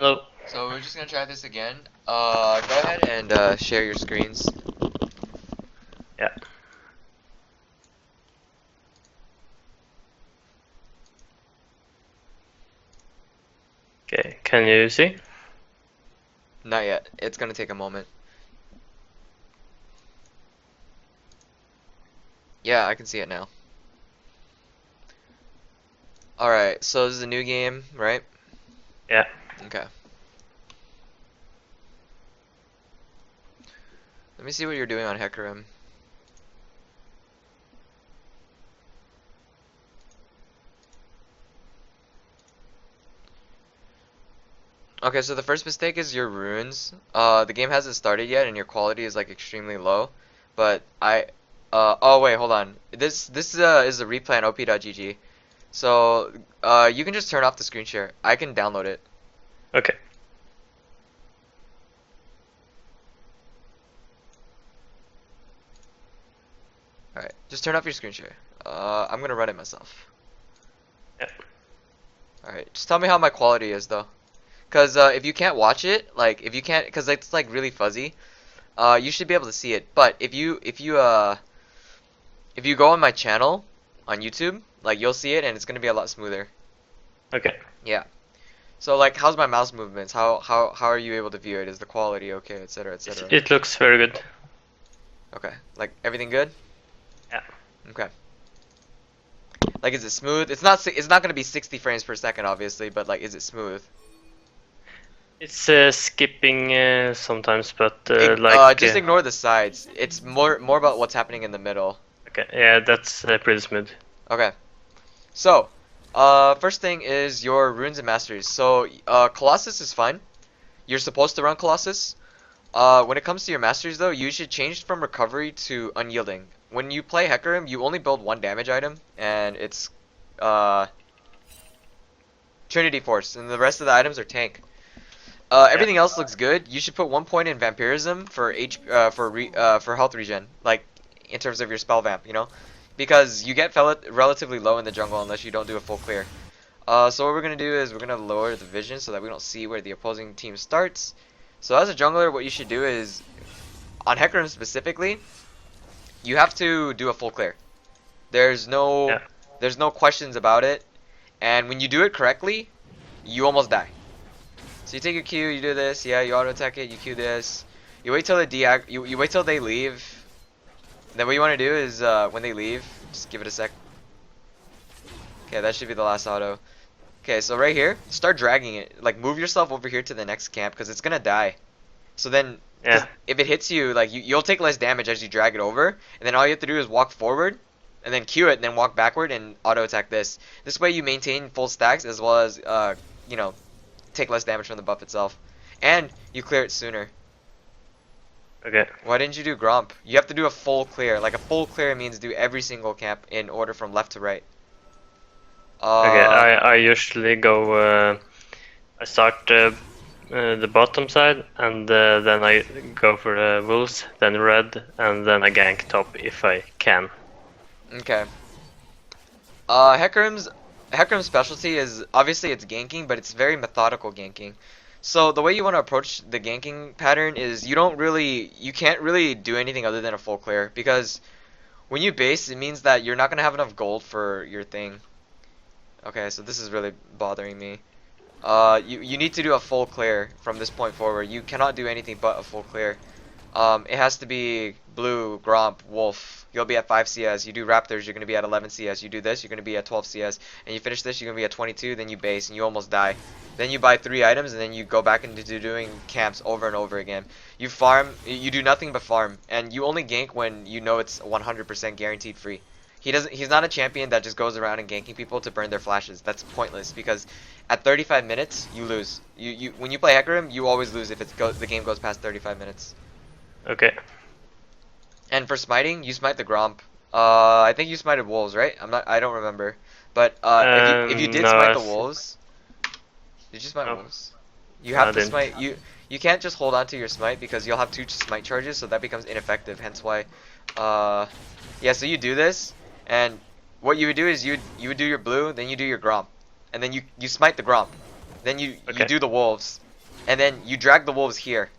Hello. So we're just gonna try this again. Go ahead and share your screens. Yeah. Okay, can you see? Not yet. It's gonna take a moment. Yeah, I can see it now. Alright, so this is a new game, right? Yeah. Okay. Let me see what you're doing on Hecarim. Okay, so the first mistake is your runes. The game hasn't started yet and your quality is like extremely low. But oh wait, hold on. This is a replay on op.gg. So, you can just turn off the screen share. I can download it. Okay. Alright, just turn off your screen share. I'm gonna run it myself. Yeah. Alright, just tell me how my quality is though. Cause if you can't watch it, like if you can't, cause it's like really fuzzy, you should be able to see it. But if you go on my channel on YouTube, like you'll see it and it's gonna be a lot smoother. Okay. Yeah. So like, how's my mouse movements? How are you able to view it? Is the quality okay, etc., etc.? It looks very good. Okay, like everything good? Yeah. Okay. Like, is it smooth? It's not gonna be 60 frames per second, obviously, but like, is it smooth? It's skipping sometimes, but Just ignore the sides. It's more about what's happening in the middle. okay, yeah, that's pretty smooth. Okay. So, first thing is your runes and masteries. So, Colossus is fine. You're supposed to run Colossus. When it comes to your masteries though, you should change from recovery to unyielding. When you play Hecarim, you only build one damage item, and it's uh Trinity Force, and the rest of the items are tank. Yeah. Everything else looks good. You should put 1 point in vampirism for for health regen, like in terms of your spell vamp, you know, because you get relatively low in the jungle unless you don't do a full clear. So what we're gonna do is we're gonna lower the vision so that we don't see where the opposing team starts. So as a jungler, what you should do is on Hecarim specifically, you have to do a full clear. There's no Yeah. there's no questions about it, and when you do it correctly, you almost die. So you take your Q, you do this, yeah, you auto attack it, you Q this. You wait till you wait till they leave. Then what you want to do is when they leave, just give it a sec. Okay, that should be the last auto. Okay, so right here, start dragging it. Like move yourself over here to the next camp because it's gonna die. So then, because Yeah. if it hits you, like you'll take less damage as you drag it over, and then all you have to do is walk forward, and then Q it, and then walk backward and auto attack this. This way you maintain full stacks as well as you know, take less damage from the buff itself, and you clear it sooner. Okay. Why didn't you do Gromp? You have to do a full clear. Like a full clear means do every single camp in order from left to right. Okay. Uh, I usually go. I start the bottom side, and then I go for the wolves, then red, and then I gank top if I can. okay. Hecarim's specialty is obviously it's ganking, but it's very methodical ganking. So the way you want to approach the ganking pattern is you can't really do anything other than a full clear because when you base, it means that you're not gonna have enough gold for your thing. Okay, so this is really bothering me. You need to do a full clear from this point forward. You cannot do anything but a full clear. It has to be blue, Gromp, Wolf. You'll be at 5 CS. You do Raptors, you're going to be at 11 CS. You do this, you're going to be at 12 CS. And you finish this, you're going to be at 22, then you base, and you almost die. Then you buy 3 items, and then you go back into doing camps over and over again. You farm, you do nothing but farm. And you only gank when you know it's 100% guaranteed free. He's not a champion that just goes around and ganking people to burn their flashes. That's pointless because at 35 minutes, you lose. When you play Hecarim, you always lose if the game goes past 35 minutes. Okay. And for smiting, you smite the Gromp. I think you smited wolves, right? I don't remember. But if you did No. smite the wolves, did you smite No. wolves? You No, I have to didn't. smite you can't just hold on to your smite because you'll have 2 smite charges, so that becomes ineffective. Hence why, yeah. So you do this, and what you would do is you would do your blue, then you do your Gromp, and then you smite the Gromp, then you Okay. do the wolves, and then you drag the wolves here.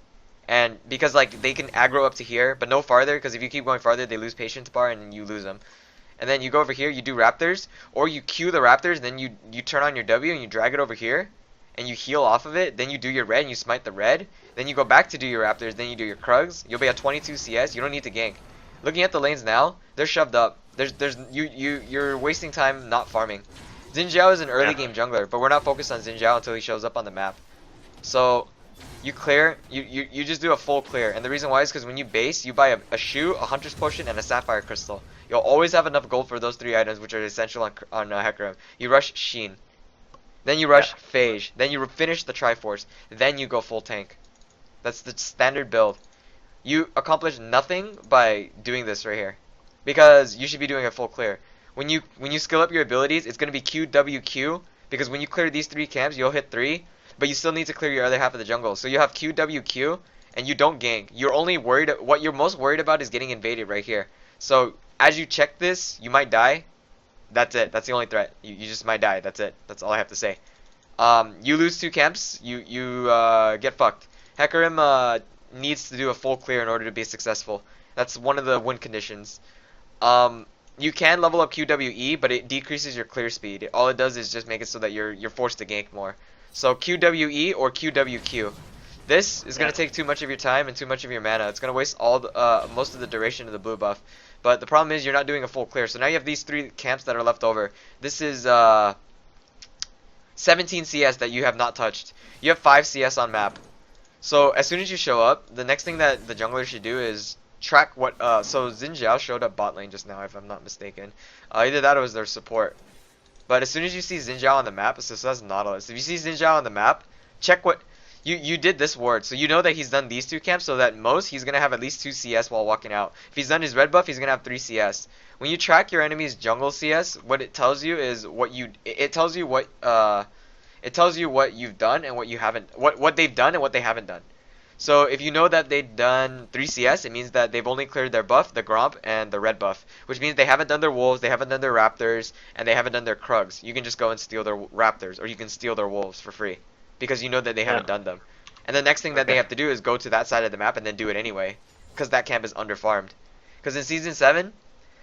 And because like they can aggro up to here, but no farther, because if you keep going farther, they lose patience bar and you lose them. And then you go over here, you do raptors, or you Q the raptors, then you turn on your W and you drag it over here, and you heal off of it. Then you do your red and you smite the red. Then you go back to do your raptors. Then you do your Krugs. You'll be at 22 CS. You don't need to gank. Looking at the lanes now, they're shoved up. You're wasting time not farming. Xin Zhao is an early game jungler, but we're not focused on Xin Zhao until he shows up on the map. So you clear, you just do a full clear, and the reason why is because when you base, you buy a shoe, a hunter's potion, and a sapphire crystal. You'll always have enough gold for those 3 items, which are essential on Hecarim. You rush Sheen, then you rush Phage, then you finish the Triforce, then you go full tank. That's the standard build. You accomplish nothing by doing this right here, because you should be doing a full clear. When you skill up your abilities, it's gonna be QWQ, because when you clear these 3 camps, you'll hit 3. But you still need to clear your other half of the jungle. So you have QWQ, and you don't gank. You're only worried. What you're most worried about is getting invaded right here. So as you check this, you might die. That's it. That's the only threat. You just might die. That's it. That's all I have to say. You lose 2 camps. You get fucked. Hecarim needs to do a full clear in order to be successful. That's one of the win conditions. You can level up QWE, but it decreases your clear speed. All it does is just make it so that you're forced to gank more. So QWE or QWQ. This is going to take too much of your time and too much of your mana. It's going to waste all most of the duration of the blue buff. But the problem is you're not doing a full clear. So now you have these 3 camps that are left over. This is 17 CS that you have not touched. You have 5 CS on map. So as soon as you show up, the next thing that the jungler should do is track what... so Xin Zhao showed up bot lane just now, if I'm not mistaken. Either that or it was their support. But as soon as you see Xin Zhao on the map, so that's Nautilus. If you see Xin Zhao on the map, check what... You did this ward, so you know that he's done these 2 camps, so that most he's going to have at least 2 CS while walking out. If he's done his red buff, he's going to have 3 CS. When you track your enemy's jungle CS, what it tells you is what you... It tells you what you've done and what you haven't... What they've done and what they haven't done. So if you know that they've done 3 CS, it means that they've only cleared their buff, the Gromp, and the red buff. Which means they haven't done their wolves, they haven't done their raptors, and they haven't done their Krugs. You can just go and steal their raptors, or you can steal their wolves for free. Because you know that they haven't done them. And the next thing that they have to do is go to that side of the map and then do it anyway. Because that camp is underfarmed. Because in Season 7,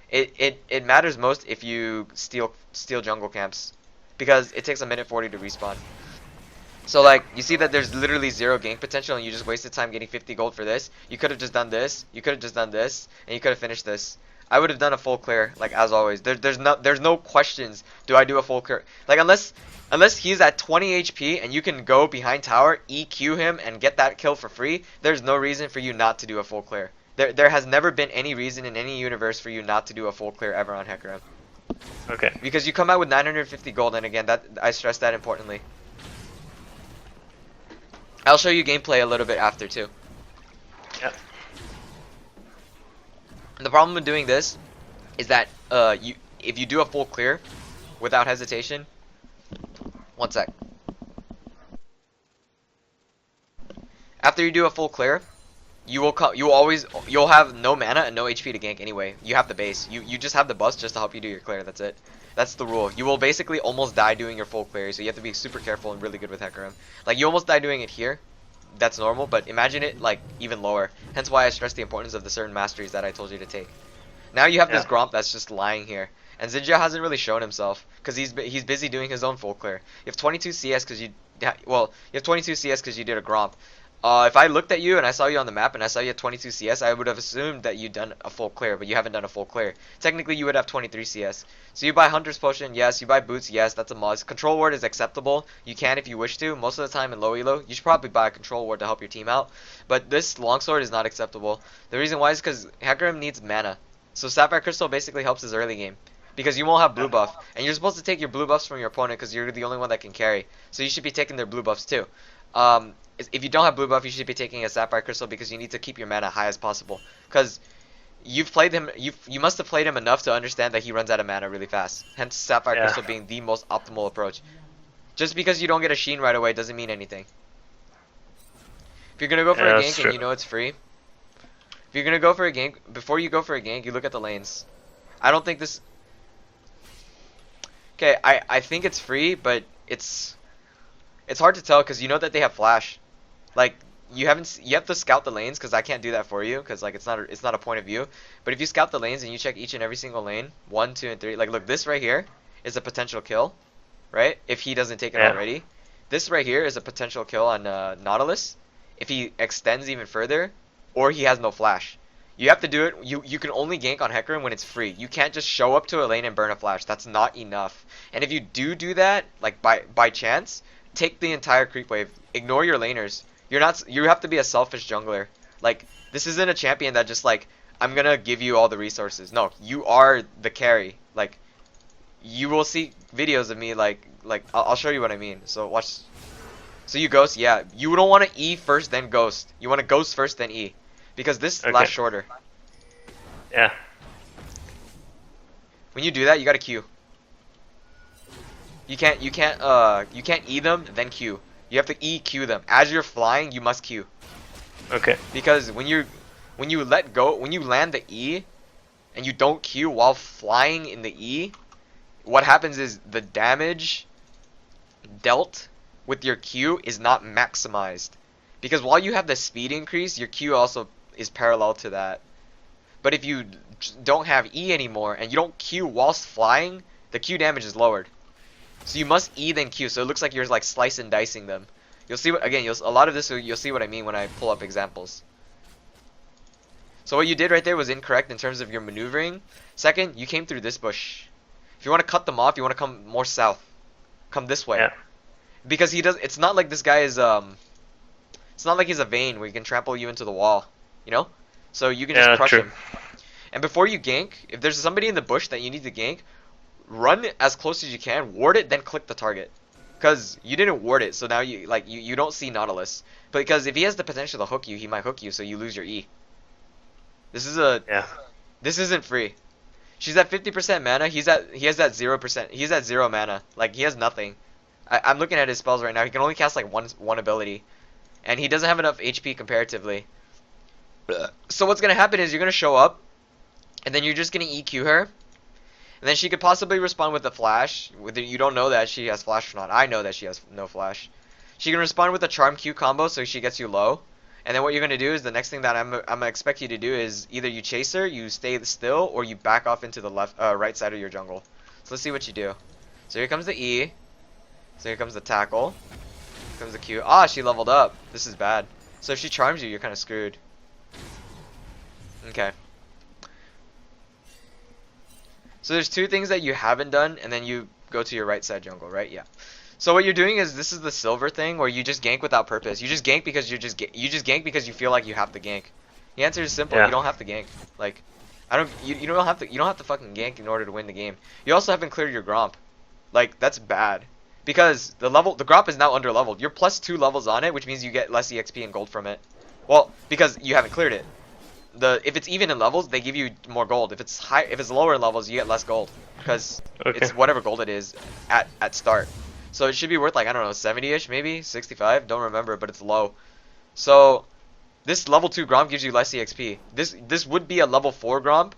it matters most if you steal jungle camps. Because it takes a minute 40 to respawn. So like, you see that there's literally 0 gank potential and you just wasted time getting 50 gold for this. You could have just done this, you could have just done this, and you could have finished this. I would have done a full clear, like as always. There's no questions, do I do a full clear? Like unless he's at 20 HP and you can go behind tower, EQ him, and get that kill for free, there's no reason for you not to do a full clear. There has never been any reason in any universe for you not to do a full clear ever on Hecarim. Okay. Because you come out with 950 gold, and again, that I stress that importantly. I'll show you gameplay a little bit after too. Yep. The problem with doing this is that if you do a full clear without hesitation, one sec. After you do a full clear, you'll have no mana and no HP to gank anyway. You have the base. You just have the bus just to help you do your clear. That's it. That's the rule. You will basically almost die doing your full clear, so you have to be super careful and really good with Hecarim. Like you almost die doing it here. That's normal, but imagine it like even lower. Hence why I stress the importance of the certain masteries that I told you to take. Now you have this Gromp that's just lying here, and Xin Zhao hasn't really shown himself because he's busy doing his own full clear. You have 22 CS because you have 22 CS because you did a Gromp. If I looked at you and I saw you on the map and I saw you at 22 CS, I would have assumed that you'd done a full clear, but you haven't done a full clear. Technically, you would have 23 CS. So you buy Hunter's Potion, yes. You buy Boots, yes. That's a must. Control Ward is acceptable. You can if you wish to. Most of the time in low elo, you should probably buy a Control Ward to help your team out. But this Longsword is not acceptable. The reason why is because Hecarim needs mana. So Sapphire Crystal basically helps his early game. Because you won't have blue buff. And you're supposed to take your blue buffs from your opponent because you're the only one that can carry. So you should be taking their blue buffs too. If you don't have blue buff, you should be taking a Sapphire Crystal because you need to keep your mana high as possible. Because you've played him, you must have played him enough to understand that he runs out of mana really fast. Hence, Sapphire Crystal being the most optimal approach. Just because you don't get a Sheen right away doesn't mean anything. If you're gonna go for a gank and you know it's free, if you're gonna go for a gank, before you go for a gank, you look at the lanes. I don't think this. Okay, I think it's free, but it's hard to tell because you know that they have flash. Like you have to scout the lanes because I can't do that for you because like it's not a point of view. But if you scout the lanes and you check each and every single lane, 1, 2, and 3, like look, this right here is a potential kill, right? If he doesn't take it Yeah. already. This right here is a potential kill on Nautilus if he extends even further, or he has no flash. You have to do it. You can only gank on Hecarim when it's free. You can't just show up to a lane and burn a flash. That's not enough. And if you do that, like by chance, take the entire creep wave. Ignore your laners. You're not. You have to be a selfish jungler. Like this isn't a champion that just like I'm gonna give you all the resources. No, you are the carry. Like you will see videos of me like I'll show you what I mean. So watch. So you ghost, yeah. You don't want to E first then ghost. You want to ghost first then E, because this Okay. lasts shorter. Yeah. When you do that, you gotta Q. You can't E them then Q. You have to E Q them. As you're flying, you must Q. Okay. Because when you let go, when you land the E, and you don't Q while flying in the E, what happens is the damage dealt with your Q is not maximized. Because while you have the speed increase, your Q also is parallel to that. But if you don't have E anymore and you don't Q whilst flying, the Q damage is lowered. So you must E then Q. So it looks like you're like slice and dicing them. You'll see what again. A lot of this you'll see what I mean when I pull up examples. So what you did right there was incorrect in terms of your maneuvering. Second, you came through this bush. If you want to cut them off, you want to come more south. Come this way. Yeah. Because he does. It's not like this guy is It's not like he's a Vayne where he can trample you into the wall. You know. So you can just crush true. him. And before you gank, if there's somebody in the bush that you need to gank, run as close as you can, ward it, then click the target. Because you didn't ward it, so now you don't see Nautilus. Because if he has the potential to hook you, he might hook you, so you lose your E. This isn't free. She's at 50% mana. He has that 0%. He's at 0 mana. Like he has nothing. I'm looking at his spells right now. He can only cast like one ability, and he doesn't have enough HP comparatively. So what's gonna happen is you're gonna show up, and then you're just gonna EQ her, and then she could possibly respond with a flash. Whether you don't know that she has flash or not. I know that she has no flash. She can respond with a charm Q combo, so she gets you low. And then what you're gonna do is the next thing that I'm gonna expect you to do is either you chase her, you stay still, or you back off into the right side of your jungle. So let's see what you do. So here comes the E. So here comes the tackle. Here comes the Q. Ah, she leveled up. This is bad. So if she charms you, you're kind of screwed. Okay. So there's two things that you haven't done, and then you go to your right side jungle, right? Yeah. So what you're doing is this is the silver thing where you just gank without purpose. You just gank because you just gank because you feel like you have to gank. The answer is simple. Yeah. You don't have to gank. Like you don't have to fucking gank in order to win the game. You also haven't cleared your Gromp. Like that's bad. Because the Gromp is now under leveled. You're +2 levels on it, which means you get less EXP and gold from it. Well, because you haven't cleared it. If it's even in levels, they give you more gold. If it's lower in levels, you get less gold because it's whatever gold it is at start. So it should be worth like I don't know 70ish maybe 65. Don't remember, but it's low. So this level 2 Gromp gives you less EXP. This would be a level 4 Gromp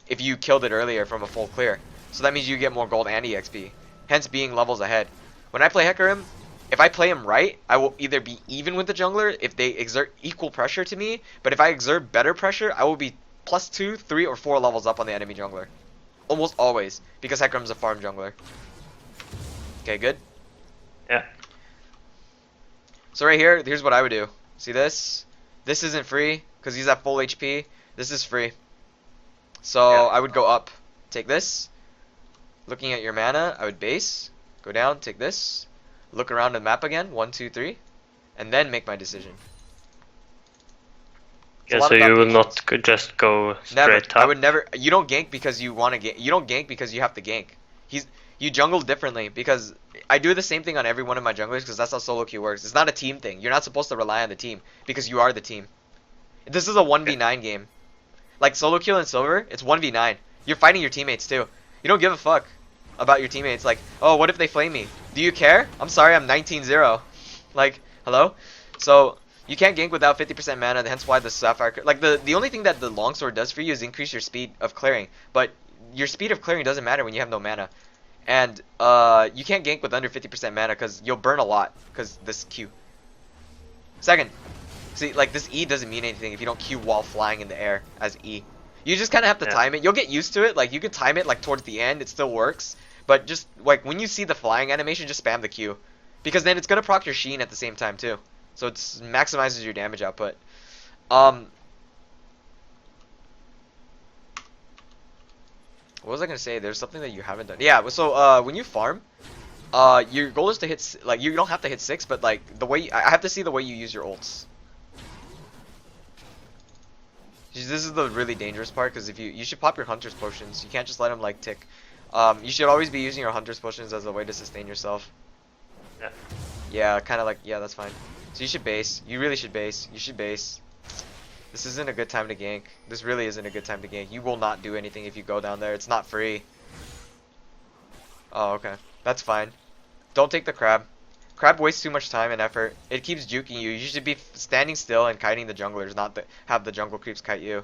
if you killed it earlier from a full clear. So that means you get more gold and EXP. Hence being levels ahead. When I play Hecarim, if I play him right, I will either be even with the jungler if they exert equal pressure to me, but if I exert better pressure, I will be +2, 3, or 4 levels up on the enemy jungler. Almost always, because Hecarim's a farm jungler. Okay, good? Yeah. So right here, here's what I would do. See this? This isn't free, because he's at full HP. This is free. So Yeah. I would go up, take this. Looking at your mana, I would base, go down, take this. Look around the map again, 1, 2, 3, and then make my decision. Yeah, so you will not just go Never. straight top? I would never. You don't gank because you want to gank. You don't gank because you have to gank. You jungle differently because I do the same thing on every one of my junglers because that's how solo queue works. It's not a team thing. You're not supposed to rely on the team because you are the team. This is a 1v9 game. Like solo queue and silver, it's 1v9. You're fighting your teammates too. You don't give a fuck about your teammates. Like, oh, what if they flame me? Do you care? I'm sorry, I'm 19-0. Like, hello? So you can't gank without 50% mana, hence why the Sapphire... Like, the only thing that the Longsword does for you is increase your speed of clearing. But your speed of clearing doesn't matter when you have no mana. And you can't gank with under 50% mana because you'll burn a lot because this Q. Second. See, like, this E doesn't mean anything if you don't Q while flying in the air as E. You just kind of have to time it. You'll get used to it. Like, you can time it, like, towards the end. It still works. But just, like, when you see the flying animation, just spam the Q. Because then it's going to proc your Sheen at the same time, too. So it maximizes your damage output. What was I going to say? There's something that you haven't done. Yeah, so, when you farm, your goal is to hit, like, you don't have to hit 6, but, like, the way, I have to see the way you use your ults. This is the really dangerous part, because if you should pop your hunter's potions. You can't just let them like tick. You should always be using your hunter's potions as a way to sustain yourself. Yeah. Yeah, kind of like, yeah, that's fine. So you should base. You really should base. You should base. This isn't a good time to gank. This really isn't a good time to gank. You will not do anything if you go down there. It's not free. Oh, okay. That's fine. Don't take the crab. Crab wastes too much time and effort. It keeps juking you. You should be standing still and kiting the junglers, not have the jungle creeps kite you.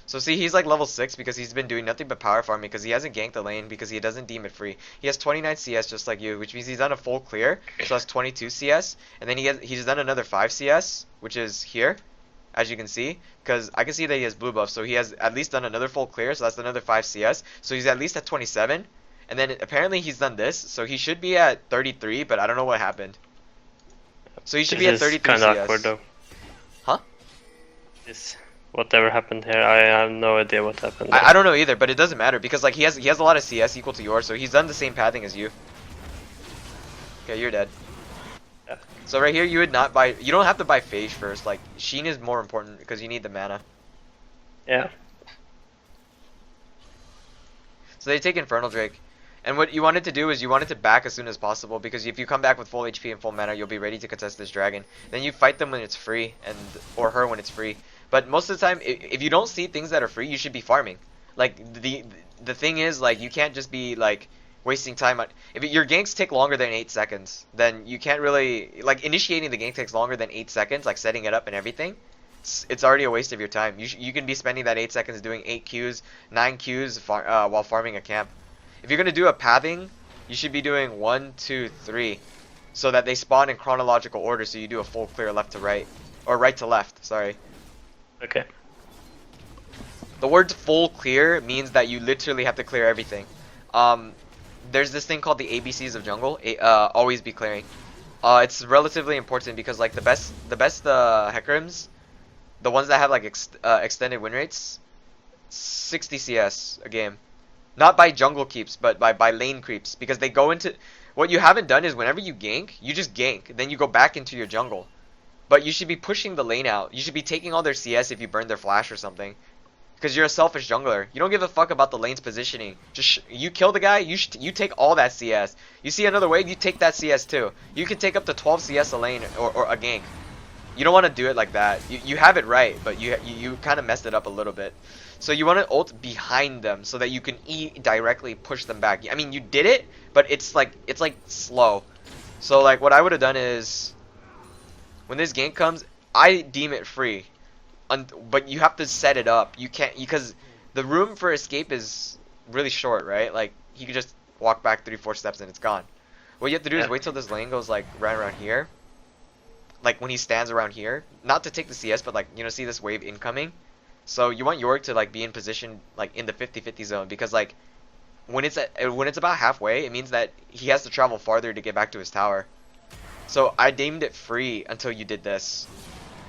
So see, he's like level 6 because he's been doing nothing but power farming because he hasn't ganked the lane because he doesn't deem it free. He has 29 CS just like you, which means he's done a full clear, so that's 22 CS. And then he's done another 5 CS, which is here, as you can see, because I can see that he has blue buff, so he has at least done another full clear, so that's another 5 CS. So he's at least at 27. And then apparently he's done this, so he should be at 33, but I don't know what happened. So he should be at 33 kind CS. of awkward though. Huh? Whatever happened here, I have no idea what happened. I don't know either, but it doesn't matter because like he has a lot of CS equal to yours, so he's done the same pathing as you. Okay, you're dead. Yeah. So right here you would not buy. You don't have to buy Phage first. Like Sheen is more important because you need the mana. Yeah. So they take Infernal Drake. And what you wanted to do is you wanted to back as soon as possible because if you come back with full HP and full mana, you'll be ready to contest this dragon. Then you fight them when it's free, or her when it's free. But most of the time, if you don't see things that are free, you should be farming. Like the thing is, like you can't just be like wasting time on. If your ganks take longer than 8 seconds, then you can't really like initiating the gank takes longer than 8 seconds, like setting it up and everything. It's already a waste of your time. You can be spending that 8 seconds doing 8 Qs, 9 Qs while farming a camp. If you're gonna do a pathing, you should be doing 1, 2, 3, so that they spawn in chronological order. So you do a full clear left to right, or right to left. Sorry. Okay. The word full clear means that you literally have to clear everything. There's this thing called the ABCs of jungle. Always be clearing. It's relatively important because like the best Hecarims, the ones that have like extended win rates, 60 CS a game. Not by jungle keeps, but by lane creeps. Because they go into... What you haven't done is whenever you gank, you just gank. Then you go back into your jungle. But you should be pushing the lane out. You should be taking all their CS if you burn their flash or something. Because you're a selfish jungler. You don't give a fuck about the lane's positioning. Just you kill the guy, you take all that CS. You see another wave, you take that CS too. You can take up to 12 CS a lane or a gank. You don't want to do it like that. You have it right, but you kind of messed it up a little bit. So you want to ult behind them so that you can directly push them back. I mean, you did it, but it's like slow. So like what I would have done is when this gank comes, I deem it free. But you have to set it up. You can't because the room for escape is really short, right? Like he could just walk back 3-4 steps and it's gone. What you have to do is wait till this lane goes like right around here. Like when he stands around here, not to take the CS, but like, you know, see this wave incoming. So you want Yorick to like be in position like in the 50-50 zone because like when it's about halfway, it means that he has to travel farther to get back to his tower. So I deemed it free until you did this.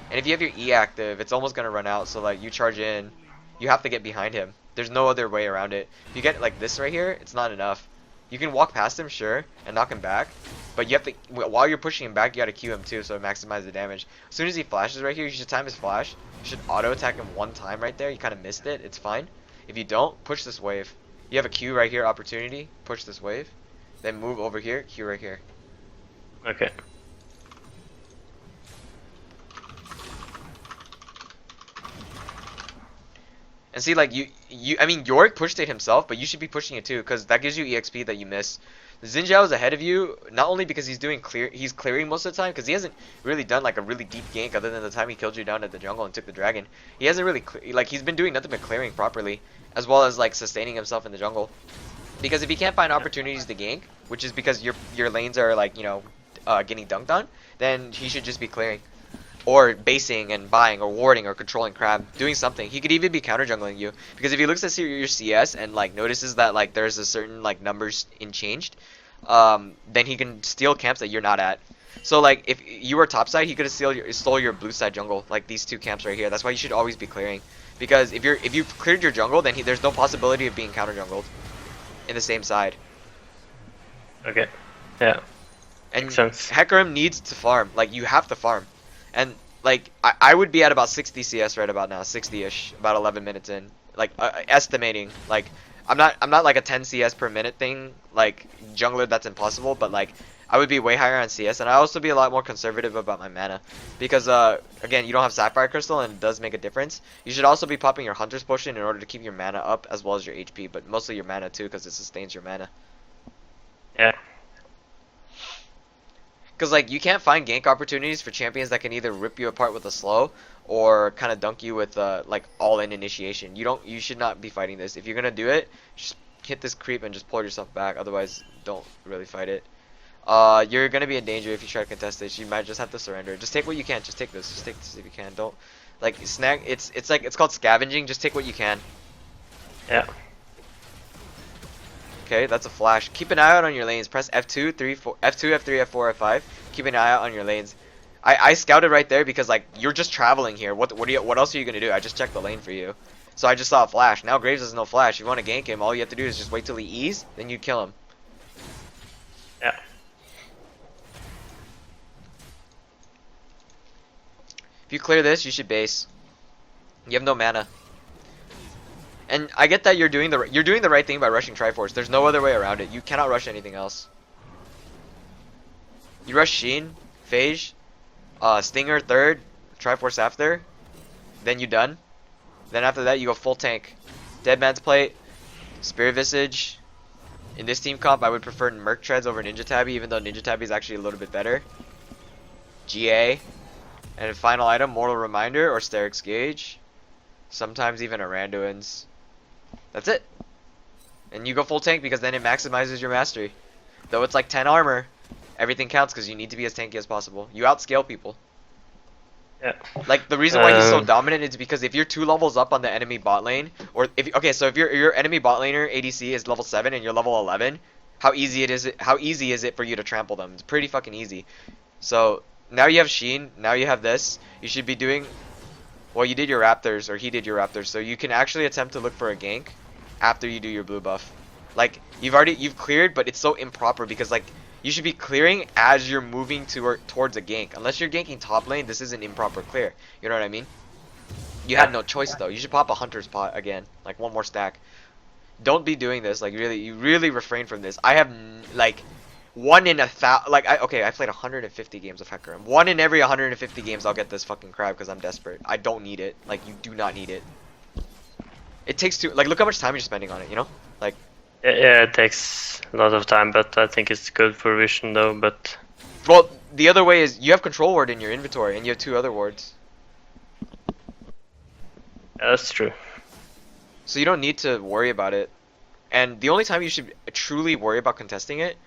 And if you have your E active, it's almost gonna run out. So like you charge in, you have to get behind him. There's no other way around it. If you get like this right here, it's not enough. You can walk past him, sure, and knock him back, but you have to, while you're pushing him back, you gotta Q him too, so it maximizes the damage. As soon as he flashes right here, you should time his flash. You should auto attack him one time right there. You kind of missed it. It's fine. If you don't, push this wave. You have a Q right here, opportunity. Push this wave, then move over here. Q right here. Okay. And see, like I mean, Yorick pushed it himself, but you should be pushing it too, because that gives you EXP that you miss. Xin Zhao is ahead of you, not only because he's clearing most of the time, because he hasn't really done like a really deep gank other than the time he killed you down at the jungle and took the dragon. He hasn't really he's been doing nothing but clearing properly, as well as like sustaining himself in the jungle. Because if he can't find opportunities to gank, which is because your lanes are like, you know, getting dunked on, then he should just be clearing. or basing and buying or warding or controlling crab, doing something. He could even be counter jungling you because if he looks at your CS and like notices that like there's a certain like numbers in changed, then he can steal camps that you're not at. So like if you were top side, he could have stole your blue side jungle, like these two camps right here. That's why you should always be clearing, because if you've cleared your jungle, then there's no possibility of being counter jungled in the same side. Okay. Yeah. And Makes sense. Hecarim needs to farm. Like you have to farm, and like I would be at about 60 CS right about now, 60ish, about 11 minutes in. Like estimating. Like I'm not like a 10 CS per minute thing. Like jungler, that's impossible. But like I would be way higher on CS, and I also be a lot more conservative about my mana, because again, you don't have Sapphire Crystal, and it does make a difference. You should also be popping your Hunter's Potion in order to keep your mana up as well as your HP, but mostly your mana too, because it sustains your mana. Yeah. Because like you can't find gank opportunities for champions that can either rip you apart with a slow or kind of dunk you with like all-in initiation. You should not be fighting this. If you're gonna do it, just hit this creep and just pull yourself back. Otherwise, don't really fight it. You're gonna be in danger if you try to contest this. You might just have to surrender. Just take what you can. Just take this. Just take this if you can. Don't like snag. It's like it's called scavenging. Just take what you can. Yeah. Okay, that's a flash. Keep an eye out on your lanes. Press F2, 3, 4, F2, F3, F4, F5. Keep an eye out on your lanes. I scouted right there because like you're just traveling here. What else are you gonna do? I just checked the lane for you. So I just saw a flash. Now Graves has no flash. If you want to gank him, all you have to do is just wait till he E's, then you kill him. Yeah. If you clear this, you should base. You have no mana. And I get that you're doing the right thing by rushing Triforce. There's no other way around it. You cannot rush anything else. You rush Sheen, Phage, Stinger third, Triforce after, then you done. Then after that you go full tank. Dead Man's Plate, Spirit Visage. In this team comp, I would prefer Merc Treads over Ninja Tabby, even though Ninja Tabby is actually a little bit better. GA. And final item, Mortal Reminder or Sterix Gauge. Sometimes even a Randuin's. That's it. And you go full tank because then it maximizes your mastery. Though it's like 10 armor, everything counts because you need to be as tanky as possible. You outscale people. Yeah. Like the reason why he's so dominant is because if you're 2 levels up on the enemy bot lane, or if okay, so if your enemy bot laner ADC is level 7 and you're level 11, how easy is it for you to trample them? It's pretty fucking easy. So now you have Sheen, now you have this. You should be doing, well, you did your Raptors, or he did your Raptors, so you can actually attempt to look for a gank after you do your blue buff. Like you've cleared, but it's so improper because like you should be clearing as you're moving towards a gank. Unless you're ganking top lane, this is an improper clear. You know what I mean? You had no choice though. You should pop a Hunter's Pot again, like one more stack. Don't be doing this. Like you really refrain from this. I have like 1 in 1,000. Like I played 150 games of Hecarim. 1 in every 150 games, I'll get this fucking crab because I'm desperate. I don't need it. Like you do not need it. It takes too. Like look how much time you're spending on it. You know, like. Yeah, it takes a lot of time, but I think it's good for vision though. But well, the other way is you have control ward in your inventory and you have 2 other wards. yeah, that's true. So you don't need to worry about it. And the only time you should truly worry about contesting it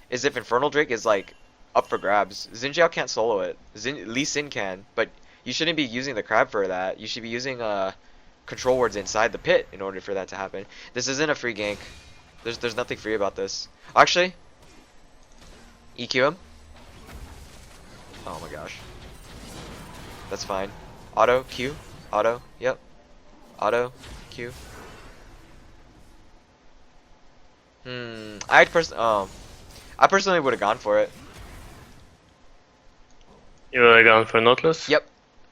is if Infernal Drake is like up for grabs. Xin Zhao can't solo it. Lee Sin can, but you shouldn't be using the crab for that. You should be using control wards inside the pit in order for that to happen. This isn't a free gank. There's nothing free about this. Actually, EQ him. Oh my gosh. That's fine. Auto Q. Auto. Yep. Auto Q. I personally would have gone for it. You would have gone for Nautilus? Yep.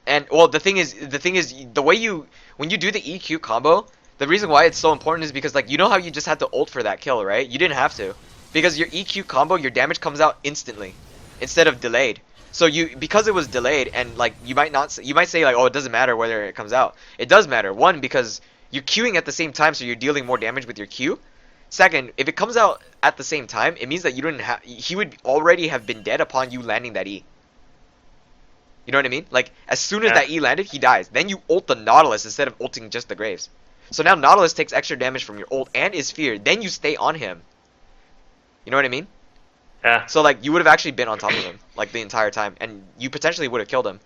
And well, the thing is, the way when you do the EQ combo, the reason why it's so important is because like you know how you just had to ult for that kill, right? You didn't have to, because your EQ combo, your damage comes out instantly, instead of delayed. So because it was delayed, and like you might say like, oh, it doesn't matter whether it comes out. It does matter. One, because you're queuing at the same time, so you're dealing more damage with your Q. Second, if it comes out at the same time, it means that he would already have been dead upon you landing that E. You know what I mean? Like, as soon as that E landed, he dies. Then you ult the Nautilus instead of ulting just the Graves. So now Nautilus takes extra damage from your ult and is feared. Then you stay on him. You know what I mean? Yeah. So, like, you would have actually been on top of him, like, the entire time. And you potentially would have killed him.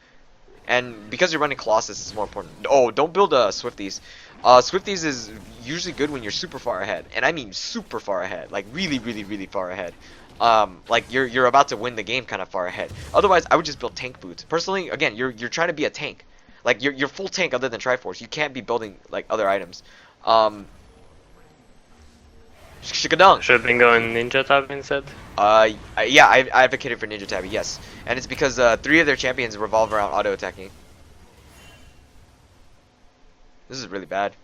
And because you're running Colossus, it's more important. Oh, don't build Swifties. Swifties is usually good when you're super far ahead, and I mean super far ahead, like really, really, really far ahead. Like you're about to win the game kind of far ahead. Otherwise, I would just build tank boots. Personally, again, you're trying to be a tank. Like you're full tank other than Triforce. You can't be building like other items. Shikadong. Should have been going Ninja Tab instead. Yeah, I advocated for Ninja Tabby, yes, and it's because 3 of their champions revolve around auto attacking. This is really bad.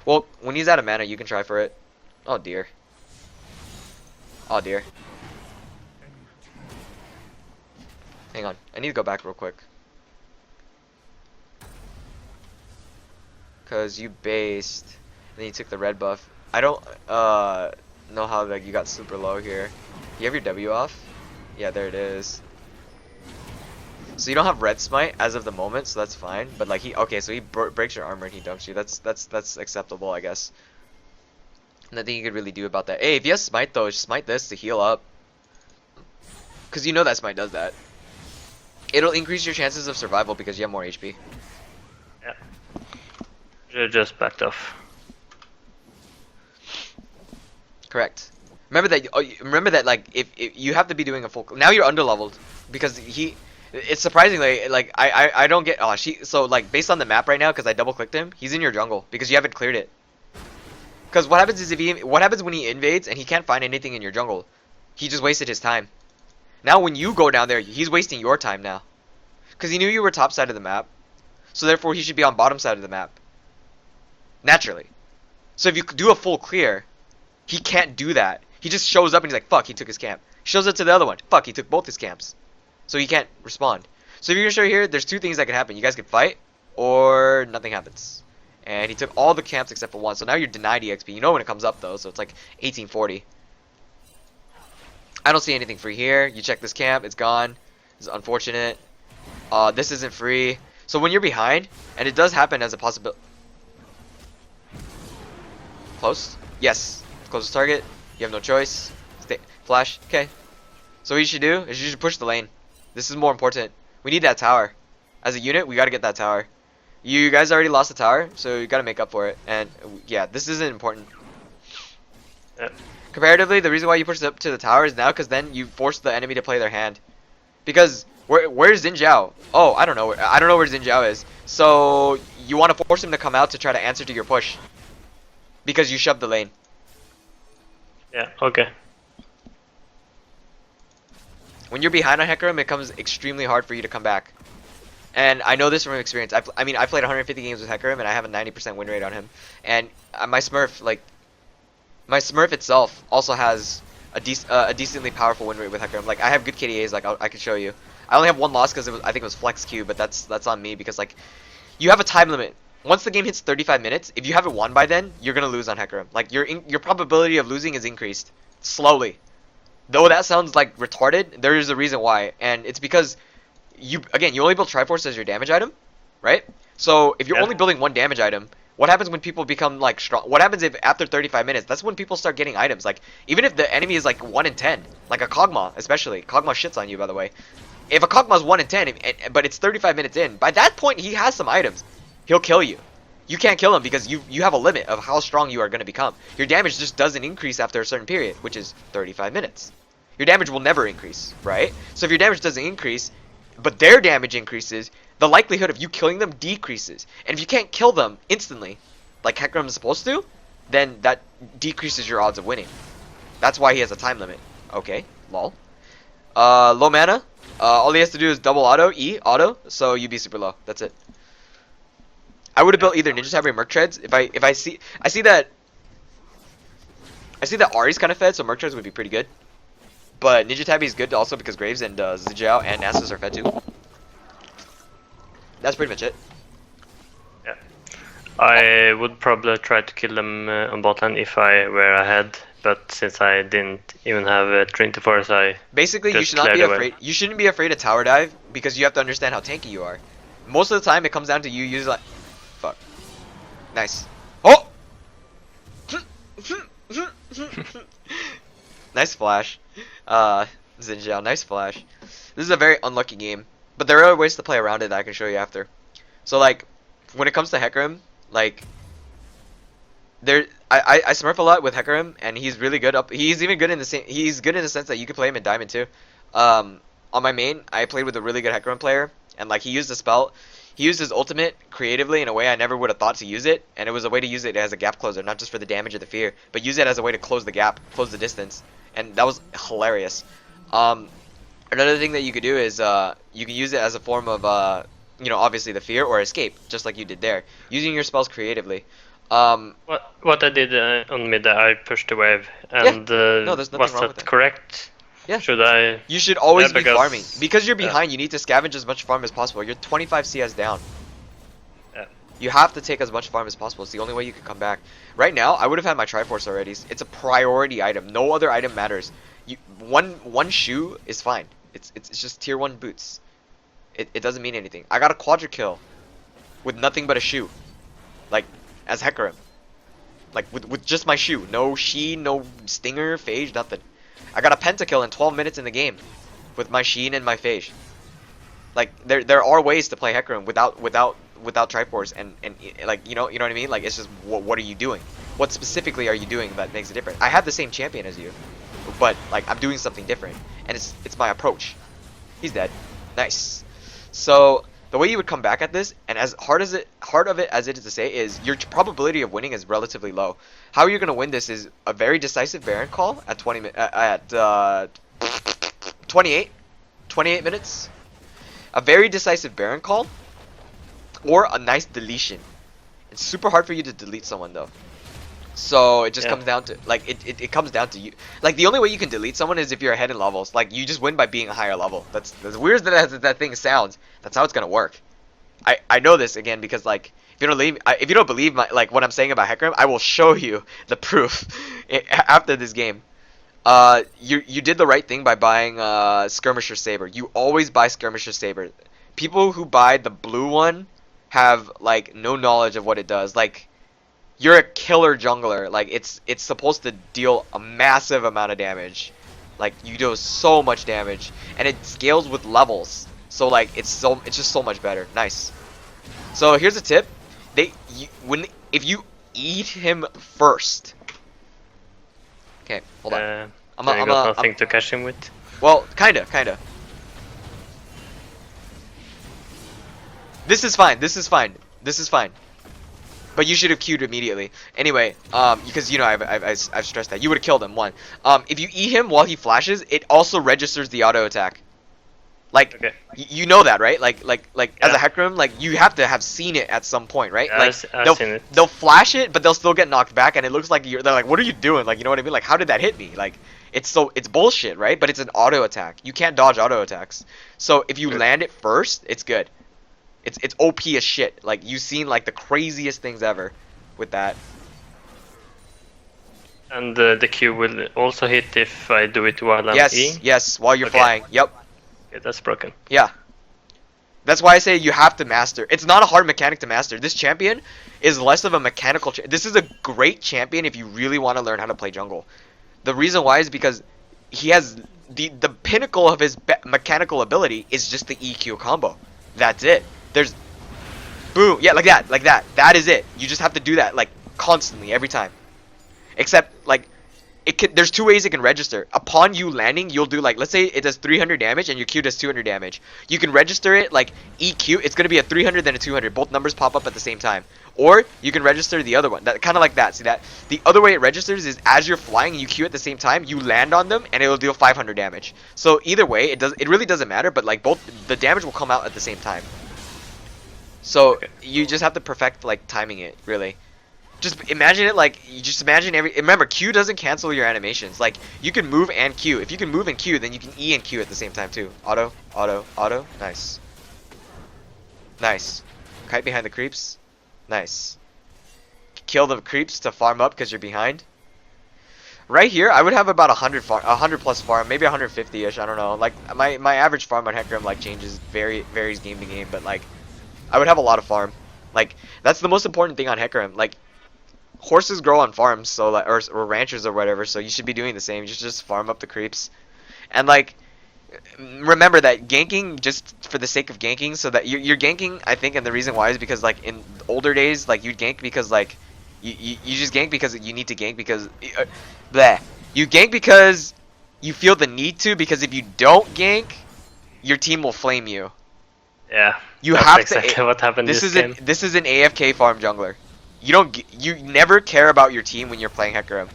Well, when he's out of mana, you can try for it. Oh dear. Oh dear. Hang on, I need to go back real quick. Cause you based, and then you took the red buff. I don't know how like you got super low here. You have your W off? Yeah, there it is. So you don't have red smite as of the moment, so that's fine. But like so he breaks your armor and he dunks you. That's acceptable, I guess. Nothing you could really do about that. Hey, if you have smite though, smite this to heal up. Cause you know that smite does that. It'll increase your chances of survival because you have more HP. Yeah. Should've just backed off. Correct. Remember that. Remember that. Like, if you have to be doing a full. Now you're underleveled because he. It's surprisingly like I don't get. So like based on the map right now, because I double clicked him, he's in your jungle because you haven't cleared it. Because what happens is what happens when he invades and he can't find anything in your jungle? He just wasted his time. Now when you go down there, he's wasting your time now. Because he knew you were top side of the map, so therefore he should be on bottom side of the map. Naturally. So if you do a full clear, he can't do that. He just shows up and he's like, fuck, he took his camp. Shows up to the other one. Fuck, he took both his camps. So he can't respond. So if you're sure here, there's 2 things that can happen. You guys can fight, or nothing happens. And he took all the camps except for one. So now you're denied EXP. You know when it comes up, though, so it's like 1840. I don't see anything free here. You check this camp, it's gone. It's unfortunate. This isn't free. So when you're behind, and it does happen as a possibility. Close? Yes. Closest target. You have no choice. Stay. Flash. Okay. So what you should do is you should push the lane. This is more important. We need that tower. As a unit, we gotta get that tower. You guys already lost the tower, so you gotta make up for it. And yeah, this isn't important. Yep. Comparatively, the reason why you push up to the tower is now because then you force the enemy to play their hand. Because where's Xin Zhao? Oh, I don't know. I don't know where Xin Zhao is. So you want to force him to come out to try to answer to your push. Because you shoved the lane. Yeah, okay. When you're behind on Hecarim, it becomes extremely hard for you to come back. And I know this from experience. I mean, I played 150 games with Hecarim, and I have a 90% win rate on him. And my Smurf, like, my Smurf itself also has a decently powerful win rate with Hecarim. Like, I have good KDAs, like, I can show you. I only have 1 loss because I think it was Flex Q, but that's on me because, like, you have a time limit. Once the game hits 35 minutes, if you haven't won by then, you're gonna lose on Hecarim. Like, your probability of losing is increased slowly. Though that sounds like retarded, there is a reason why, and it's because you only build Triforce as your damage item, right? So if you're only building 1 damage item, what happens when people become like strong? What happens if after 35 minutes? That's when people start getting items. Like even if the enemy is like 1 in 10, like a Kog'Maw, especially Kog'Maw shits on you, by the way. If a Kog'Maw is 1 in 10, but it's 35 minutes in, by that point he has some items. He'll kill you. You can't kill him because you have a limit of how strong you are going to become. Your damage just doesn't increase after a certain period, which is 35 minutes. Your damage will never increase, right? So if your damage doesn't increase, but their damage increases, the likelihood of you killing them decreases. And if you can't kill them instantly, like Hecarim is supposed to, then that decreases your odds of winning. That's why he has a time limit. Okay, lol. Low mana. All he has to do is double auto, E, auto, so you'd be super low. That's it. I would have built either Ninja Tabby or Merc Treads. I see that Ari's kind of fed, so Merc Treads would be pretty good. But Ninja Tabby is good also because Graves and Zijao and Nasus are fed too. That's pretty much it. Yeah. I would probably try to kill them on bot lane if I were ahead, but since I didn't even have a Trinity Force, I basically you should not be afraid. You shouldn't be afraid of tower dive because you have to understand how tanky you are. Most of the time, it comes down to you using like, fuck, nice. Oh, nice flash. Xin Zhao, nice flash. This is a very unlucky game, but there are ways to play around it that I can show you after. So like, when it comes to Hecarim, like I smurf a lot with Hecarim, and he's really good up. He's even good in the same. He's good in the sense that you can play him in Diamond too. On my main, I played with a really good Hecarim player, and like he used the spell. He used his ultimate creatively in a way I never would have thought to use it, and it was a way to use it as a gap closer, not just for the damage or the fear, but use it as a way to close the gap, close the distance, and that was hilarious. Another thing that you could do is you can use it as a form of obviously the fear or escape, just like you did there, using your spells creatively. What I did on mid, I pushed the wave, Yeah. and No, there's nothing was wrong with that that. correct? Yeah. Should I? You should always Yeah, be farming. Because you're yeah. behind, you need to scavenge as much farm as possible. You're 25 CS down. Yeah. You have to take as much farm as possible. It's the only way you can come back. Right now, I would have had my Triforce already. It's a priority item. No other item matters. One shoe is fine. It's just tier 1 boots. It doesn't mean anything. I got a quadra kill with nothing but a shoe. Like, as Hecarim. Like, with just my shoe. No sheen, no stinger, phage, nothing. I got a pentakill in 12 minutes in the game with my sheen and my phage. Like, there are ways to play Hecarim without Triforce, and like, you know what I mean? Like, it's just, what are you doing? What specifically are you doing that makes it different? I have the same champion as you, but like, I'm doing something different, and it's my approach. He's dead. Nice. So the way you would come back at this, and as hard of it as it is to say, is your probability of winning is relatively low. How you're gonna win this is a very decisive Baron call at 28 minutes. A very decisive Baron call, or a nice deletion. It's super hard for you to delete someone though. So it just comes down to, like, it comes down to you. Like, the only way you can delete someone is if you're ahead in levels. Like, you just win by being a higher level. That's as weird as that thing sounds. That's how it's gonna work. I know this again because, like, if you don't believe my, like, what I'm saying about Hecarim, I will show you the proof after this game. You did the right thing by buying Skirmisher Saber. You always buy Skirmisher Saber. People who buy the blue one have, like, no knowledge of what it does. Like, you're a killer jungler. Like, it's supposed to deal a massive amount of damage. Like, you do so much damage, and it scales with levels. So like, it's just so much better. Nice. So here's a tip: if you eat him first. Okay, hold on. You got nothing to catch him with. Well, kinda. This is fine. But you should have queued immediately. Anyway, because, you know, I've stressed that. You would have killed him, one. If you eat him while he flashes, it also registers the auto attack. Like, okay. You know that, right? Like Yeah. as a Hecarim, like, you have to have seen it at some point, right? Yeah, Like, I've seen it. they'll flash it, but they'll still get knocked back, and it looks like they're like, what are you doing? Like, you know what I mean? Like, how did that hit me? Like, it's bullshit, right? But it's an auto attack. You can't dodge auto attacks. So if you land it first, it's good. It's OP as shit. Like, you've seen, like, the craziest things ever with that. And the Q will also hit if I do it while I'm eating? Yes, while you're Okay. flying. Yep. Okay, that's broken. Yeah. That's why I say you have to master. It's not a hard mechanic to master. This champion is less of a mechanical this is a great champion if you really want to learn how to play jungle. The reason why is because he has the pinnacle of his mechanical ability is just the EQ combo. That's it. There's boom. Yeah, like that. That is it. You just have to do that, like, constantly, every time. Except, like, there's two ways it can register. Upon you landing, you'll do, like, let's say it does 300 damage and your Q does 200 damage. You can register it, like, EQ. It's going to be a 300 then a 200. Both numbers pop up at the same time. Or you can register the other one. That kind of like that. See that? The other way it registers is as you're flying and you Q at the same time, you land on them and it'll deal 500 damage. So either way, it really doesn't matter, but, like, both the damage will come out at the same time. So Okay. you just have to perfect, like, timing it, really. Just imagine it like, you just imagine remember, Q doesn't cancel your animations. Like, you can move and Q. If you can move and Q, then you can E and Q at the same time too. Auto. Nice. Nice. Kite behind the creeps. Nice. Kill the creeps to farm up because you're behind. Right here, I would have about 100 plus farm, maybe 150-ish, I don't know. Like, my average farm on Hecarim, like, varies game to game, but, like, I would have a lot of farm. Like, that's the most important thing on Hecarim. Like, horses grow on farms, so, like, or ranchers or whatever, so you should be doing the same. You should just farm up the creeps. And, like, Remember that ganking just for the sake of ganking, so that you're ganking, I think, and the reason why is because like in older days, like you'd gank because like you just gank because you need to gank because bleh. You gank because you feel the need to, because if you don't gank, your team will flame you. Yeah, You that's have to. exactly what happened this game. This is an AFK farm jungler. You never care about your team when you're playing Hecarim.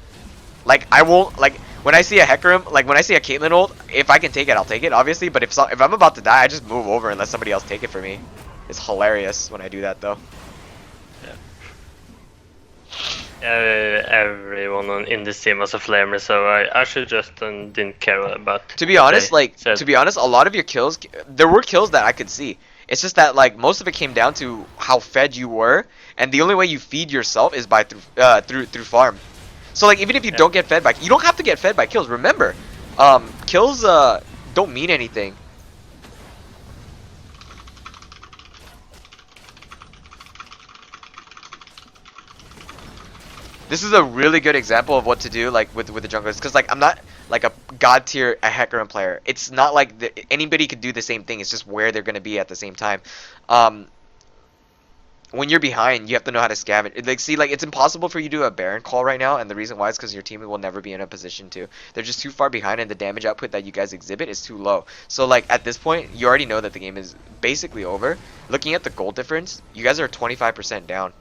Like I won't like when I see a Hecarim, like when I see a Caitlyn ult, if I can take it, I'll take it, obviously. But if I'm about to die, I just move over and let somebody else take it for me. It's hilarious when I do that though. Everyone in this team was a flamer, so I should just didn't care about. To be honest, what they said. to be honest, a lot of your kills, there were kills that I could see. It's just that like most of it came down to how fed you were, and the only way you feed yourself is by through farm. So like even if you don't get fed by, you don't have to get fed by kills. Remember, kills don't mean anything. This is a really good example of what to do like with the junglers, because like I'm not like a god tier a Hecarim player. It's not like anybody could do the same thing. It's just where they're gonna be at the same time. When you're behind, you have to know how to scavenge. Like, see, like it's impossible for you to do a Baron call right now, and the reason why is because your team will never be in a position to. They're just too far behind, and the damage output that you guys exhibit is too low. So, like at this point, you already know that the game is basically over. Looking at the goal difference, you guys are 25% down.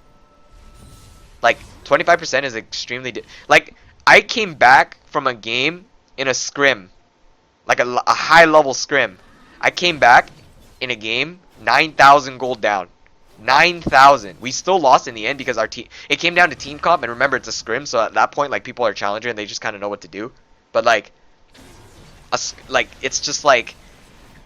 Like 25% is extremely. Like I came back from a game in a scrim, like a high level scrim. I came back in a game 9,000 gold down. 9,000. We still lost in the end because our team. It came down to team comp, and remember it's a scrim, so at that point like people are challenger and they just kind of know what to do. But like, it's just like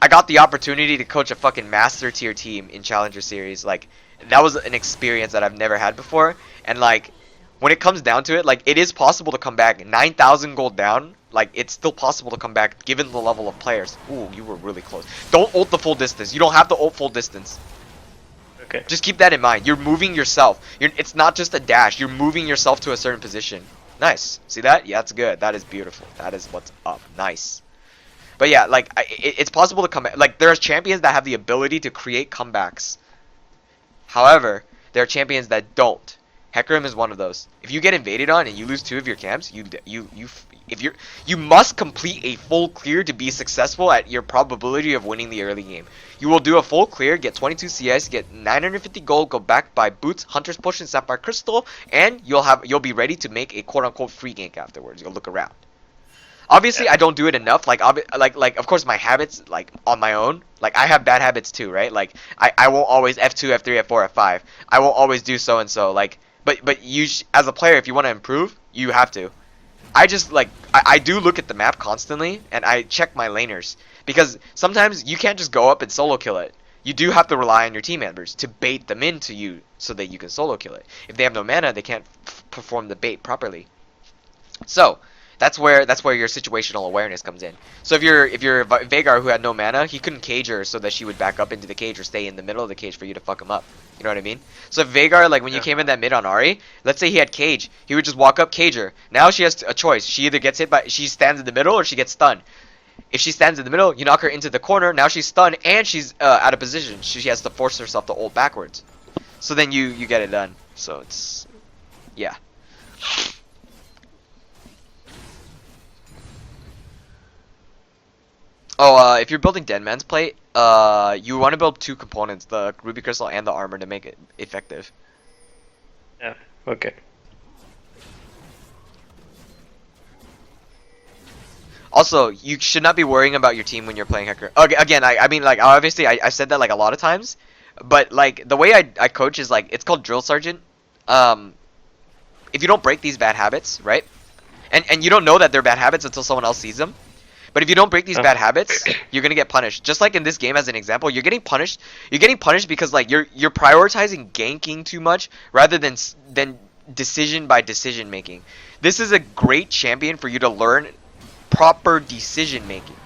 I got the opportunity to coach a fucking master tier team in Challenger Series. Like that was an experience that I've never had before, and like when it comes down to it, like it is possible to come back 9,000 gold down. Like it's still possible to come back given the level of players. Ooh, you were really close. Don't ult the full distance. You don't have to ult full distance. Okay. Just keep that in mind. You're moving yourself. It's not just a dash. You're moving yourself to a certain position. Nice. See that? Yeah, that's good. That is beautiful. That is what's up. Nice. But yeah, like it's possible to come back. Like there's champions that have the ability to create comebacks. However, there are champions that don't. Hecarim is one of those. If you get invaded on and you lose 2 of your camps, you must complete a full clear to be successful at your probability of winning the early game. You will do a full clear, get 22 CS, get 950 gold, go back by boots, hunter's push, and sapphire crystal, and you'll be ready to make a quote unquote free gank afterwards. You'll look around. Obviously, I don't do it enough. Like of course, my habits, like on my own, like I have bad habits too, right? Like I won't always F2, F3, F4, F5. I won't always do so and so. Like, but you as a player, if you want to improve, you have to. I just like I do look at the map constantly, and I check my laners, because sometimes you can't just go up and solo kill it. You do have to rely on your team members to bait them into you so that you can solo kill it. If they have no mana, they can't perform the bait properly. So that's where your situational awareness comes in. So if you're Veigar who had no mana, he couldn't cage her so that she would back up into the cage or stay in the middle of the cage for you to fuck him up. You know what I mean? So if Veigar, like when you came in that mid on Ahri, let's say he had cage, he would just walk up, cage her. Now she has a choice. She either gets hit by, she stands in the middle, or she gets stunned. If she stands in the middle, you knock her into the corner. Now she's stunned and she's out of position. She has to force herself to ult backwards. So then you get it done. So it's yeah. Oh, if you're building Dead Man's Plate, you want to build 2 components, the Ruby Crystal and the armor, to make it effective. Yeah, okay. Also, you should not be worrying about your team when you're playing Hecarim. Okay, again, I mean, like, obviously, I said that, like, a lot of times, but, like, the way I coach is, like, it's called Drill Sergeant. If you don't break these bad habits, right, and you don't know that they're bad habits until someone else sees them, but if you don't break these bad habits, you're gonna get punished. Just like in this game, as an example, you're getting punished. You're getting punished because like you're prioritizing ganking too much rather than decision by decision making. This is a great champion for you to learn proper decision making.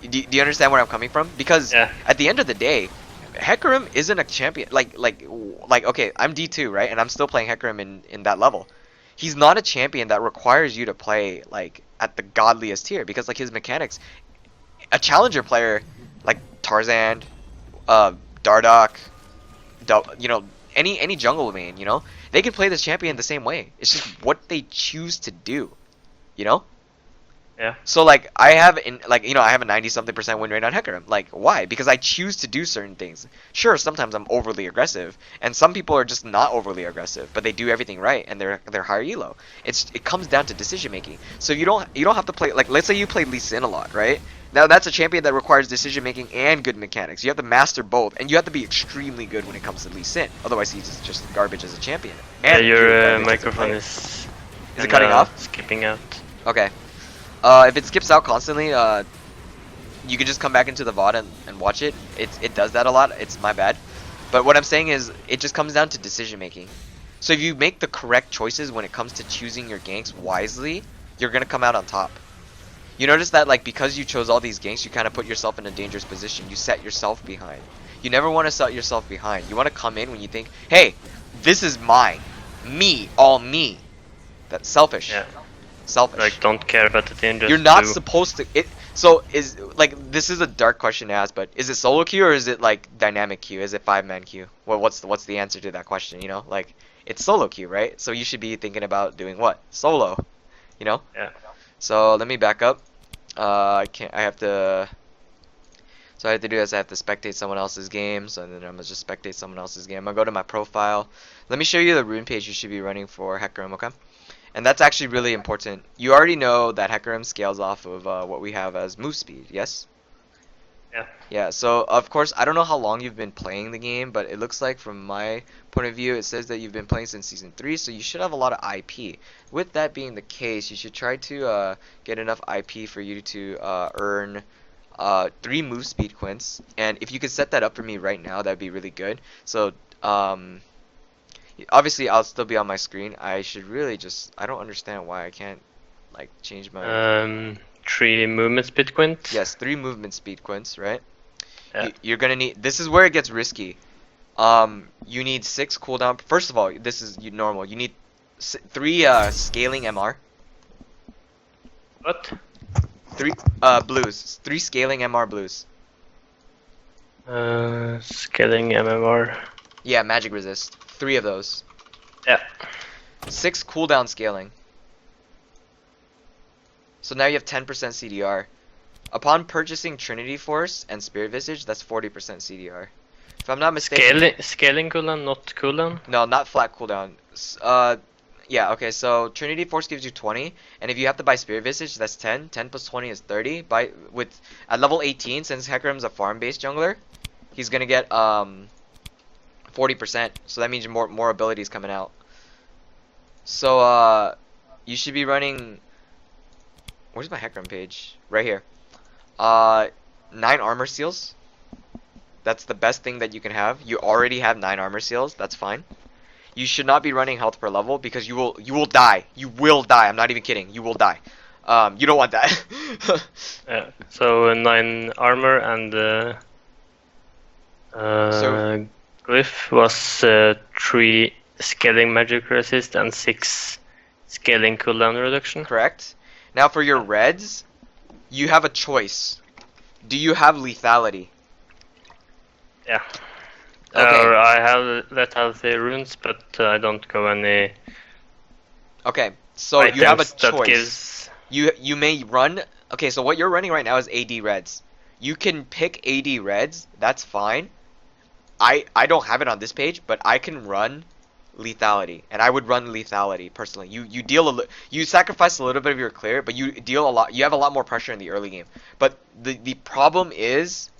Do you understand where I'm coming from? Because at the end of the day, Hecarim isn't a champion. Like okay, I'm D2, right, and I'm still playing Hecarim in that level. He's not a champion that requires you to play like at the godliest tier, because like his mechanics, a challenger player like Tarzan, uh, Dardoch, you know, any jungle main, you know, they can play this champion the same way. It's just what they choose to do, you know. Yeah. So like I have I have a 90 something percent win rate on Hecarim. Like why? Because I choose to do certain things. Sure, sometimes I'm overly aggressive, and some people are just not overly aggressive, but they do everything right and they're higher elo. It comes down to decision making. So you don't have to play like let's say you play Lee Sin a lot, right? Now that's a champion that requires decision making and good mechanics. You have to master both, and you have to be extremely good when it comes to Lee Sin. Otherwise, he's just garbage as a champion. Yeah, And your garbage as a microphone player. is It cutting off? skipping out. Okay. If it skips out constantly, you can just come back into the VOD and watch it. It does that a lot. It's my bad. But what I'm saying is, it just comes down to decision making. So if you make the correct choices when it comes to choosing your ganks wisely, you're gonna come out on top. You notice that like because you chose all these ganks, you kind of put yourself in a dangerous position. You set yourself behind. You never want to set yourself behind. You want to come in when you think, hey, this is mine, me, all me. That's selfish. Yeah. Selfish. Like, don't care about the team. Just You're not do. supposed to. So is like this is a dark question to ask, but is it solo queue or is it like dynamic queue? Is it 5-man queue? Well, what's the answer to that question? You know, like it's solo queue, right? So you should be thinking about doing what? Solo. You know. Yeah. So let me back up. I can't. I have to. So I have to do is I have to spectate someone else's game. So then I'm gonna just spectate someone else's game. I'm gonna go to my profile. Let me show you the rune page you should be running for Hecarim, okay? And that's actually really important. You already know that Hecarim scales off of what we have as move speed, yes? Yeah. Yeah, so of course, I don't know how long you've been playing the game, but it looks like from my point of view, it says that you've been playing since Season 3, so you should have a lot of IP. With that being the case, you should try to get enough IP for you to earn 3 move speed quints. And if you could set that up for me right now, that'd be really good. So, obviously, I'll still be on my screen. I should really just... I don't understand why I can't, like, change my... 3 movement speed quints. Yes, 3 movement speed quints, right? Yeah. You're gonna need... This is where it gets risky. You need 6 cooldown... First of all, this is normal. You need 3 scaling MR. What? 3 blues. 3 scaling MR blues. Scaling MMR. Yeah, magic resist. 3 of those. Yeah. 6 cooldown scaling. So now you have 10% CDR. Upon purchasing Trinity Force and Spirit Visage, that's 40% CDR. If I'm not mistaken... Scaling cooldown, not cooldown? No, not flat cooldown. Yeah, okay, so Trinity Force gives you 20, and if you have to buy Spirit Visage, that's 10. 10 plus 20 is 30. At level 18, since Hecarim's a farm-based jungler, he's gonna get 40%, so that means more abilities coming out. So, you should be running... Where's my Hecarim page? Right here. 9 armor seals. That's the best thing that you can have. You already have 9 armor seals. That's fine. You should not be running health per level because you will die. You will die. I'm not even kidding. You will die. You don't want that. Yeah. So 9 armor and So- glyph was 3 scaling magic resist and 6 scaling cooldown reduction. Correct. Now for your reds, you have a choice. Do you have lethality? Yeah. Okay. I have lethality runes, but I don't go any Okay. So you have a items that choice. gives. You may run. Okay, so what you're running right now is AD reds. You can pick AD reds. That's fine. I don't have it on this page, but I can run lethality, and I would run lethality personally. You sacrifice a little bit of your clear, but you deal a lot. You have a lot more pressure in the early game. But the problem is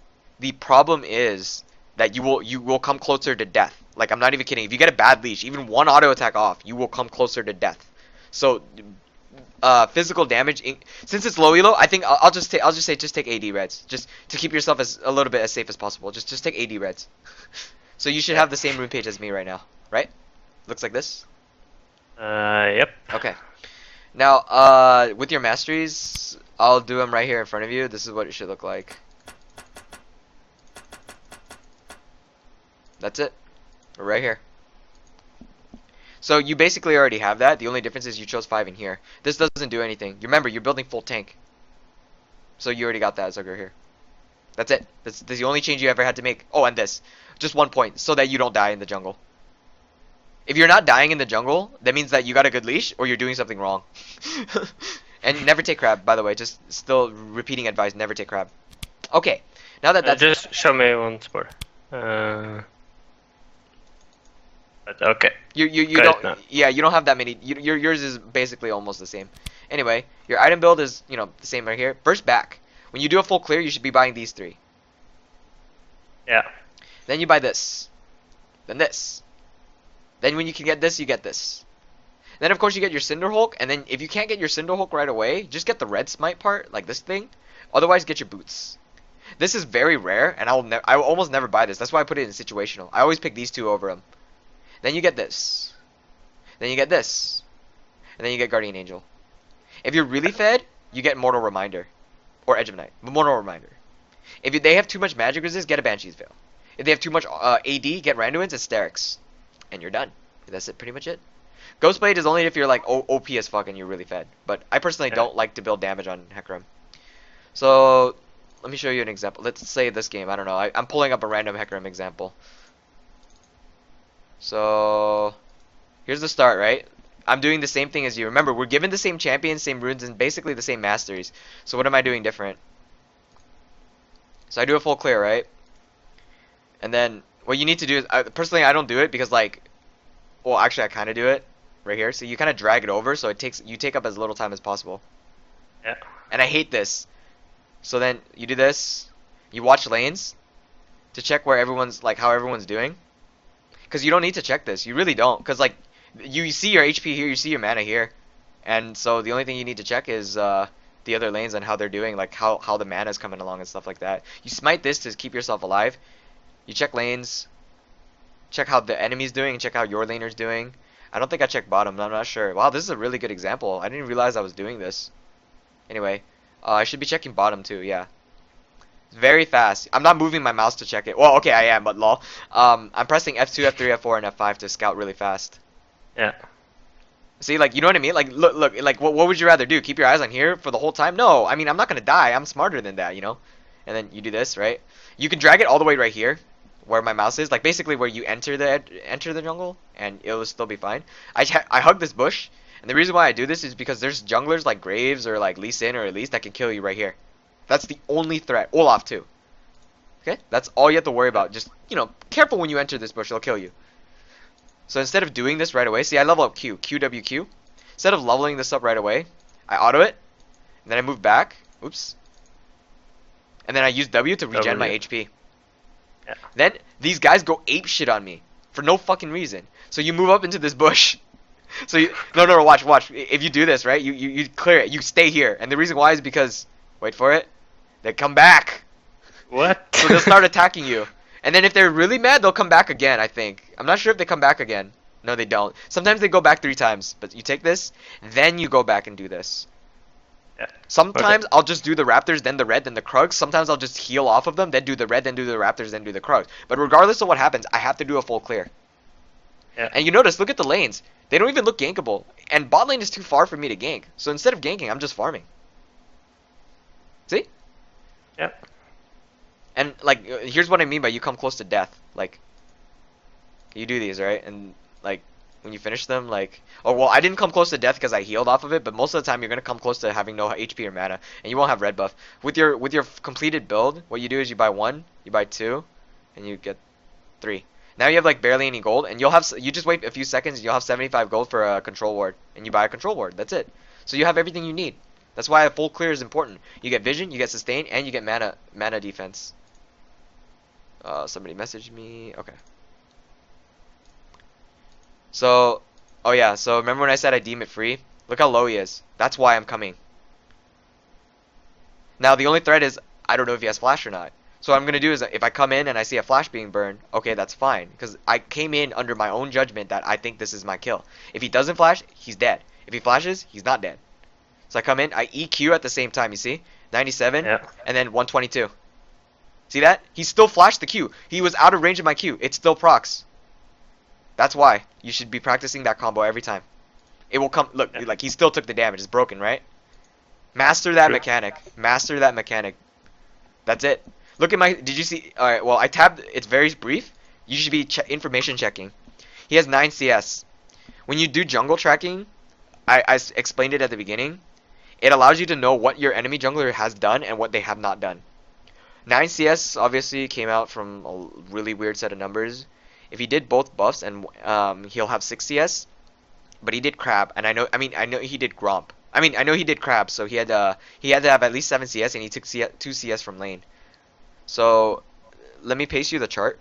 that you will come closer to death. Like, I'm not even kidding. If you get a bad leash, even one auto attack off, you will come closer to death. So physical damage since it's low elo, I think I'll just say take AD reds, just to keep yourself a little bit as safe as possible. Just take AD reds. So you should have the same rune page as me right now, right? Looks like this. Yep. Okay. Now, with your masteries, I'll do them right here in front of you. This is what it should look like. That's it. Right here. So you basically already have that. The only difference is you chose 5 in here. This doesn't do anything. Remember, you're building full tank. So you already got that Zugger here. That's it. That's the only change you ever had to make. Oh, and this. Just 1 point, so that you don't die in the jungle. If you're not dying in the jungle, that means that you got a good leash, or you're doing something wrong. And never take crab, by the way. Just still repeating advice, never take crab. Okay, now that that's... Just show me one sport. But okay. You Got it don't... now. Yeah, you don't have that many... yours is basically almost the same. Anyway, your item build is, you know, the same right here. First back. When you do a full clear, you should be buying these 3. Yeah. Then you buy this. Then this. Then when you can get this, you get this. Then of course you get your Cinder Hulk, and then if you can't get your Cinder Hulk right away, just get the red smite part, like this thing. Otherwise, get your boots. This is very rare, and I will almost never buy this. That's why I put it in situational. I always pick these 2 over them. Then you get this. Then you get this. And then you get Guardian Angel. If you're really fed, you get Mortal Reminder. Or Edge of Night. Mortal Reminder. If they have too much magic resist, get a Banshee's Veil. If they have too much AD, get Randuin's and Sterix. And you're done. That's it, pretty much it. Ghostblade is only if you're like OP as fuck and you're really fed. But I personally don't like to build damage on Hecarim. So, let me show you an example. Let's say this game. I don't know. I'm pulling up a random Hecarim example. So, here's the start, right? I'm doing the same thing as you. Remember, we're given the same champions, same runes, and basically the same masteries. So what am I doing different? So I do a full clear, right? And then what you need to do is, personally, I don't do it because like, well, actually, I kind of do it right here. So you kind of drag it over, so you take up as little time as possible. Yeah. And I hate this. So then you do this. You watch lanes to check where everyone's like how everyone's doing. Because you don't need to check this. You really don't. Because like you see your HP here, you see your mana here, and so the only thing you need to check is the other lanes and how they're doing, like how the mana is coming along and stuff like that. You smite this to keep yourself alive. You check lanes, check how the enemy's doing, and check how your laner's doing. I don't think I checked bottom. I'm not sure. Wow, this is a really good example. I didn't realize I was doing this. Anyway, I should be checking bottom too. Yeah. Very fast. I'm not moving my mouse to check it. Well, okay, I am, but lol. I'm pressing F2, F3, F4, and F5 to scout really fast. Yeah. See, like, you know what I mean? Like, look, like, what would you rather do? Keep your eyes on here for the whole time? No, I mean, I'm not gonna die. I'm smarter than that, you know? And then you do this, right? You can drag it all the way right here, where my mouse is, like, basically where you enter the jungle, and it'll still be fine. I hug this bush, and the reason why I do this is because there's junglers like Graves or like Lee Sin or Elise that can kill you right here. That's the only threat. Olaf too. Okay? That's all you have to worry about. Just, you know, careful when you enter this bush, it'll kill you. So instead of doing this right away, see, I level up Q, QWQ. Instead of leveling this up right away, I auto it, and then I move back. Oops. And then I use W to regen my HP. Yeah. Then these guys go ape shit on me for no fucking reason. So you move up into this bush. So you, no, watch. If you do this, right, you clear it. You stay here, and the reason why is because, wait for it, they come back. What? So they'll start attacking you. And then if they're really mad, they'll come back again, I think. I'm not sure if they come back again. No, they don't. Sometimes they go back 3 times. But you take this, then you go back and do this. Yeah. Sometimes Okay. I'll just do the Raptors, then the red, then the Krugs. Sometimes I'll just heal off of them, then do the red, then do the Raptors, then do the Krugs. But regardless of what happens, I have to do a full clear. Yeah. And you notice, look at the lanes. They don't even look gankable. And bot lane is too far for me to gank. So instead of ganking, I'm just farming. See? Yep. And, like, here's what I mean by you come close to death. Like, you do these, right? And, like, when you finish them, like... Oh, well, I didn't come close to death because I healed off of it, but most of the time you're going to come close to having no HP or mana, and you won't have red buff. With your completed build, what you do is you buy 1, you buy 2, and you get 3. Now you have, like, barely any gold, and you just wait a few seconds, and you'll have 75 gold for a control ward, and you buy a control ward. That's it. So you have everything you need. That's why a full clear is important. You get vision, you get sustain, and you get mana defense. Somebody messaged me. Okay. So, oh yeah, so remember when I said I deem it free? Look how low he is. That's why I'm coming. Now, the only threat is, I don't know if he has flash or not. So what I'm going to do is, if I come in and I see a flash being burned, okay, that's fine. Because I came in under my own judgment that I think this is my kill. If he doesn't flash, he's dead. If he flashes, he's not dead. So I come in, I EQ at the same time, you see? 97, Yeah. and then 122. See that? He still flashed the Q. He was out of range of my Q. It still procs. That's why you should be practicing that combo every time. It will come. Look, Yeah. like he still took the damage. It's broken, right? Master that True. mechanic. Master that mechanic. That's it. Look at my. Did you see? All right. Well, I tabbed. It's very brief. You should be information checking. He has 9 CS. When you do jungle tracking, I explained it at the beginning. It allows you to know what your enemy jungler has done and what they have not done. 9 CS obviously came out from a really weird set of numbers. If he did both buffs, and he'll have 6 CS, but he did crab, and I know he did gromp. I know he did crab, so he had to have at least 7 CS, and he took 2 CS from lane. So let me paste you the chart.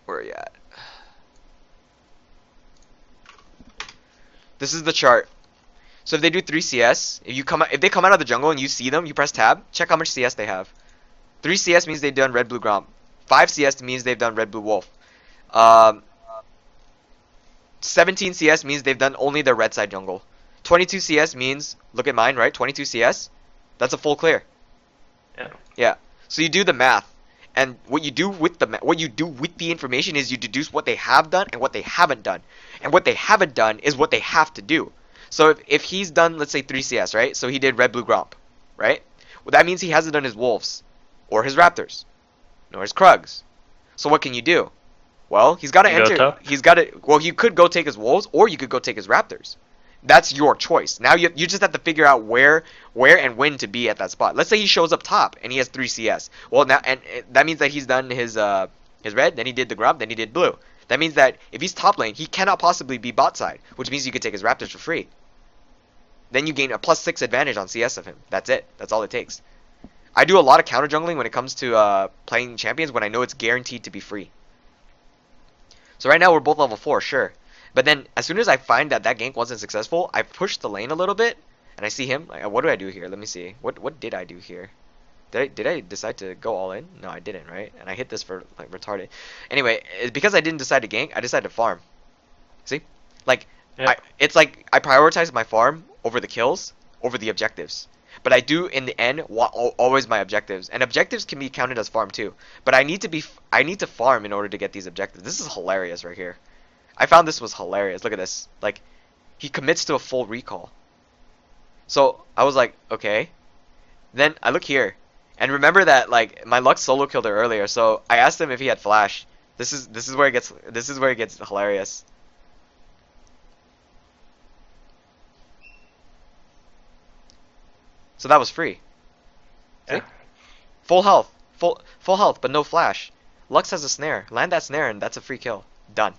Where are you at? This is the chart. So if they do 3 CS, if they come out of the jungle and you see them, you press tab, check how much CS they have. 3 CS means they've done red blue gromp. 5 CS means they've done red blue wolf. Um, 17 CS means they've done only their red side jungle. 22 CS means, look at mine, right? 22 CS, that's a full clear. Yeah. Yeah. So you do the math, and what you do with the information is you deduce what they have done and what they haven't done, and what they haven't done is what they have to do. So if he's done, let's say 3 CS, right? So he did red blue gromp, right? Well, that means he hasn't done his wolves, or his raptors, nor his krugs. So what can you do? Well, he's got to Go enter. top. He's got to. Well, you could go take his wolves, or you could go take his raptors. That's your choice. Now you just have to figure out where and when to be at that spot. Let's say he shows up top and he has 3 CS. Well, now and that means that he's done his red, then he did the grub, then he did blue. That means that if he's top lane, he cannot possibly be bot side, which means you could take his raptors for free. Then you gain a +6 advantage on CS of him. That's it. That's all it takes. I do a lot of counter jungling when it comes to playing champions when I know it's guaranteed to be free. So right now we're both level 4, sure. But then as soon as I find that gank wasn't successful, I push the lane a little bit, and I see him. What do I do here? Let me see. What did I do here? Did I decide to go all in? No, I didn't, right? And I hit this for like retarded. Anyway, because I didn't decide to gank, I decided to farm. See? Like, Yeah. it's like I prioritize my farm over the kills, over the objectives. But I do in the end always my objectives, and objectives can be counted as farm too. But I need to farm in order to get these objectives. This is hilarious right here. I found this was hilarious. Look at this. Like, he commits to a full recall. So I was like, okay. Then I look here, and remember that like my Lux solo killed her earlier. So I asked him if he had flash. This is where it gets hilarious. So that was free. See? Yeah. Full health, full health, but no flash. Lux has a snare. Land that snare, and that's a free kill. Done.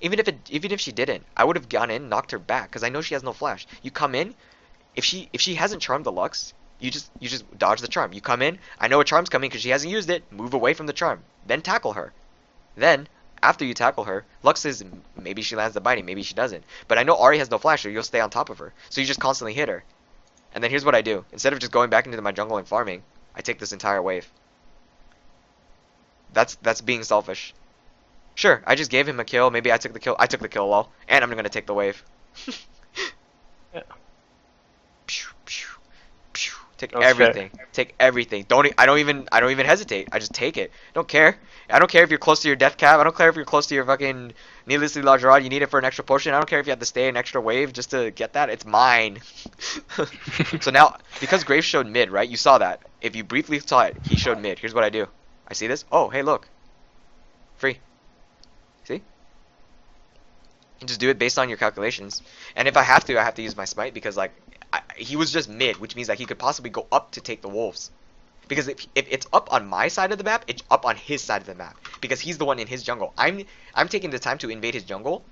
Even if she didn't, I would have gone in, knocked her back, because I know she has no flash. You come in, if she hasn't charmed the Lux, you just dodge the charm. You come in, I know a charm's coming because she hasn't used it. Move away from the charm, then tackle her. Then after you tackle her, Lux is maybe she lands the biting, maybe she doesn't. But I know Ari has no flash, so you'll stay on top of her. So you just constantly hit her. And then here's what I do: instead of just going back into my jungle and farming, I take this entire wave. That's being selfish. Sure, I just gave him a kill. Maybe I took the kill. I took the kill, lol. And I'm gonna take the wave. Yeah. Pew, pew, pew. Take That was everything. fair. Take everything. I don't even hesitate. I just take it. Don't care. I don't care if you're close to your death cap. I don't care if you're close to your fucking needlessly large rod. You need it for an extra potion. I don't care if you have to stay an extra wave just to get that. It's mine. So now, because Graves showed mid, right? You saw that. If you briefly saw it, he showed mid. Here's what I do. I see this. Oh, hey, look. Free. See? You just do it based on your calculations. And if I have to use my smite because like he was just mid, which means that he could possibly go up to take the wolves. Because if it's up on my side of the map, it's up on his side of the map because he's the one in his jungle. I'm taking the time to invade his jungle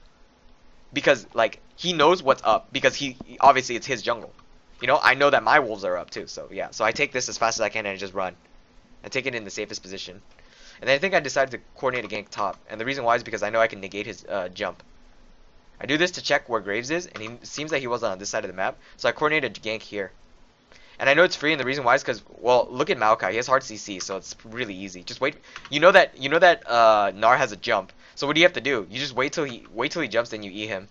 because like he knows what's up because he obviously it's his jungle. You know, I know that my wolves are up too. So yeah, so I take this as fast as I can and I just run. I take it in the safest position. And then I think I decided to coordinate a gank top. And the reason why is because I know I can negate his jump. I do this to check where Graves is, and he seems like he wasn't on this side of the map. So I coordinated a gank here. And I know it's free, and the reason why is because, well, look at Maokai. He has hard CC, so it's really easy. Just wait. You know that Nar has a jump. So what do you have to do? You just wait till he jumps, then you E him.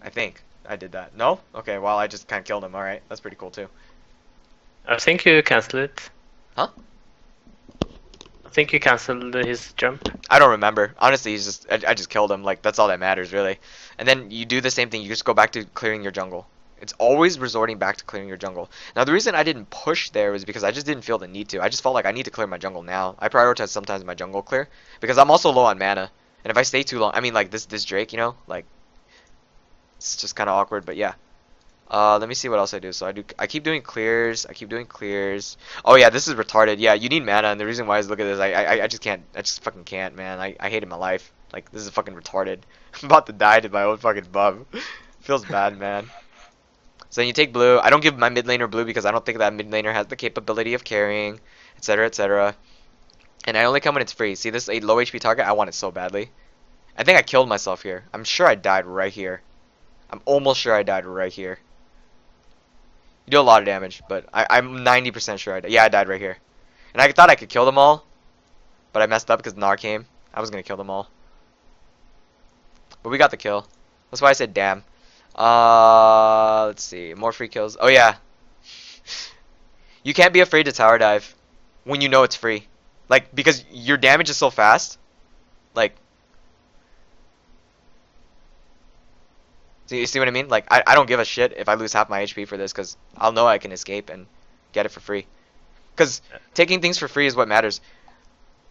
I think I did that. No? Okay, well, I just kind of killed him. All right, that's pretty cool too. I think you cancel it. Huh? I think you cancelled his jump. I don't remember. Honestly, he's just I just killed him. Like that's all that matters really. And then you do the same thing. You just go back to clearing your jungle. It's always resorting back to clearing your jungle. Now the reason I didn't push there was because I just didn't feel the need to. I just felt like I need to clear my jungle now. I prioritize sometimes my jungle clear because I'm also low on mana. And if I stay too long, I mean like this Drake, you know, like it's just kind of awkward. But yeah. Let me see what else I do. So I keep doing clears. I keep doing clears. Oh yeah, this is retarded. Yeah, you need mana, and the reason why is look at this. I just can't. I just fucking can't, man. I hated my life. Like this is fucking retarded. I'm about to die to my own fucking buff. Feels bad, man. So then you take blue. I don't give my mid laner blue because I don't think that mid laner has the capability of carrying, etc., etc. And I only come when it's free. See this a low HP target? I want it so badly. I think I killed myself here. I'm sure I died right here. I'm almost sure I died right here. You do a lot of damage, but I'm 90% sure I died. Yeah, I died right here. And I thought I could kill them all, but I messed up because Gnar came. I was going to kill them all. But we got the kill. That's why I said damn. Let's see. More free kills. Oh, yeah. You can't be afraid to tower dive when you know it's free. Like, because your damage is so fast. Like, you see what I mean? Like, I don't give a shit if I lose half my HP for this, because I'll know I can escape and get it for free. Because taking things for free is what matters.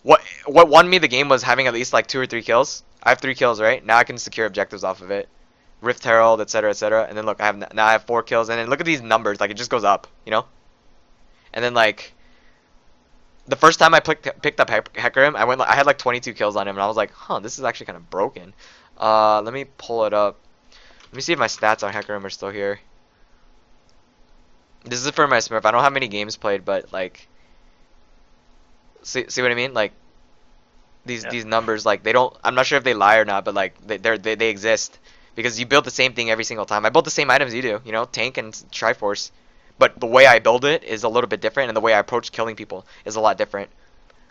What won me the game was having at least like 2 or 3 kills. I have 3 kills, right? Now I can secure objectives off of it. Rift Herald, etc., etc. And then look, now I have 4 kills, and then look at these numbers. Like, it just goes up, you know? And then like, the first time I picked up Hecarim, I had like 22 kills on him, and I was like, huh, this is actually kind of broken. Let me pull it up. Let me see if my stats on Hecarim are still here. This is for my Smurf. I don't have many games played, but like, see what I mean? Like, these numbers, like they don't. I'm not sure if they lie or not, but like they exist because you build the same thing every single time. I build the same items you do, you know, tank and Triforce, but the way I build it is a little bit different, and the way I approach killing people is a lot different.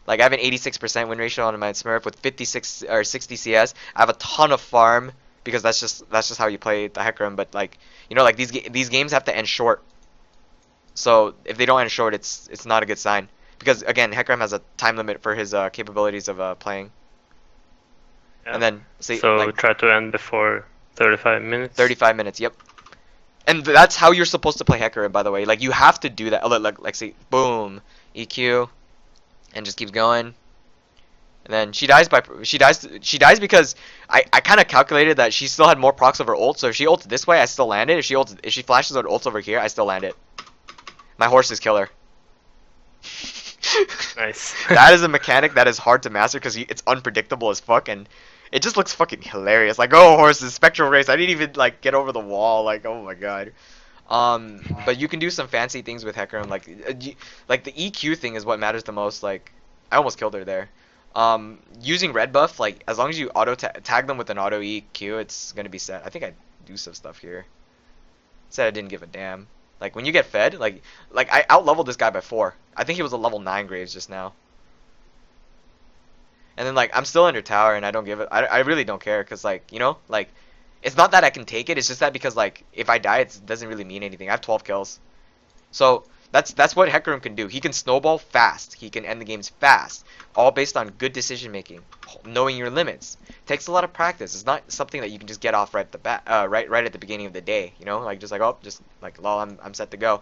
Like I have an 86% win ratio on my Smurf with 56 or 60 CS. I have a ton of farm, because that's just how you play the Hecarim. But like, you know, like these games have to end short. So if they don't end short, it's not a good sign, because again, Hecarim has a time limit for his capabilities of playing. Yeah. And then so like, try to end before 35 minutes. 35 minutes, yep. And that's how you're supposed to play Hecarim, by the way. Like you have to do that. Like see, boom, EQ, and just keeps going. And then she dies because I kind of calculated that she still had more procs of her ult, so if she ults this way, I still land it. If she flashes her ults over here, I still land it. My horses kill her. Nice. That is a mechanic that is hard to master because it's unpredictable as fuck, and it just looks fucking hilarious. Like, oh, horses, spectral race. I didn't even like get over the wall. Like, oh my god. But you can do some fancy things with Hecarim. Like the EQ thing is what matters the most. Like, I almost killed her there. Using red buff, like as long as you auto tag them with an auto EQ, it's gonna be set. I think I do some stuff here. Said I didn't give a damn. Like when you get fed, like I outleveled this guy by 4. I think he was a level 9 Graves just now. And then like I'm still under tower and I don't give it. I really don't care, because like, you know, like it's not that I can take it. It's just that because like if I die, it doesn't really mean anything. I have 12 kills, so that's what Hecarim can do. He can snowball fast. He can end the games fast, all based on good decision making, knowing your limits. Takes a lot of practice. It's not something that you can just get off right at the right at the beginning of the day. You know, like just like, oh, just like, lol, I'm set to go.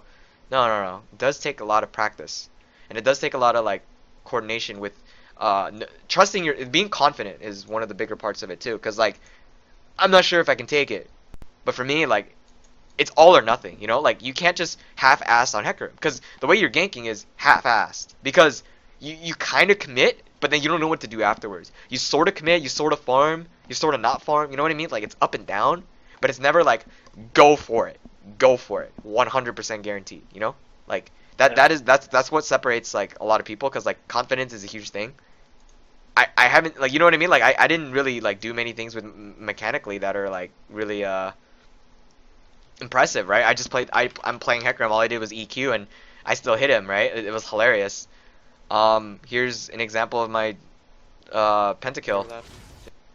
No. It does take a lot of practice, and it does take a lot of like coordination with trusting being confident is one of the bigger parts of it too. Because like I'm not sure if I can take it, but for me, like, it's all or nothing, you know? Like, you can't just half-ass on Hecarim, because the way you're ganking is half-assed, because you kind of commit, but then you don't know what to do afterwards. You sort of commit, you sort of farm, you sort of not farm, you know what I mean? Like, it's up and down, but it's never like, go for it, 100% guaranteed, you know? Like, that's what separates, like, a lot of people, because, like, confidence is a huge thing. I haven't, like, you know what I mean? Like, I didn't really, like, do many things with mechanically that are, like, really, impressive, right? I just played. I'm playing Hecarim. All I did was EQ, and I still hit him, right? It was hilarious. Here's an example of my pentakill.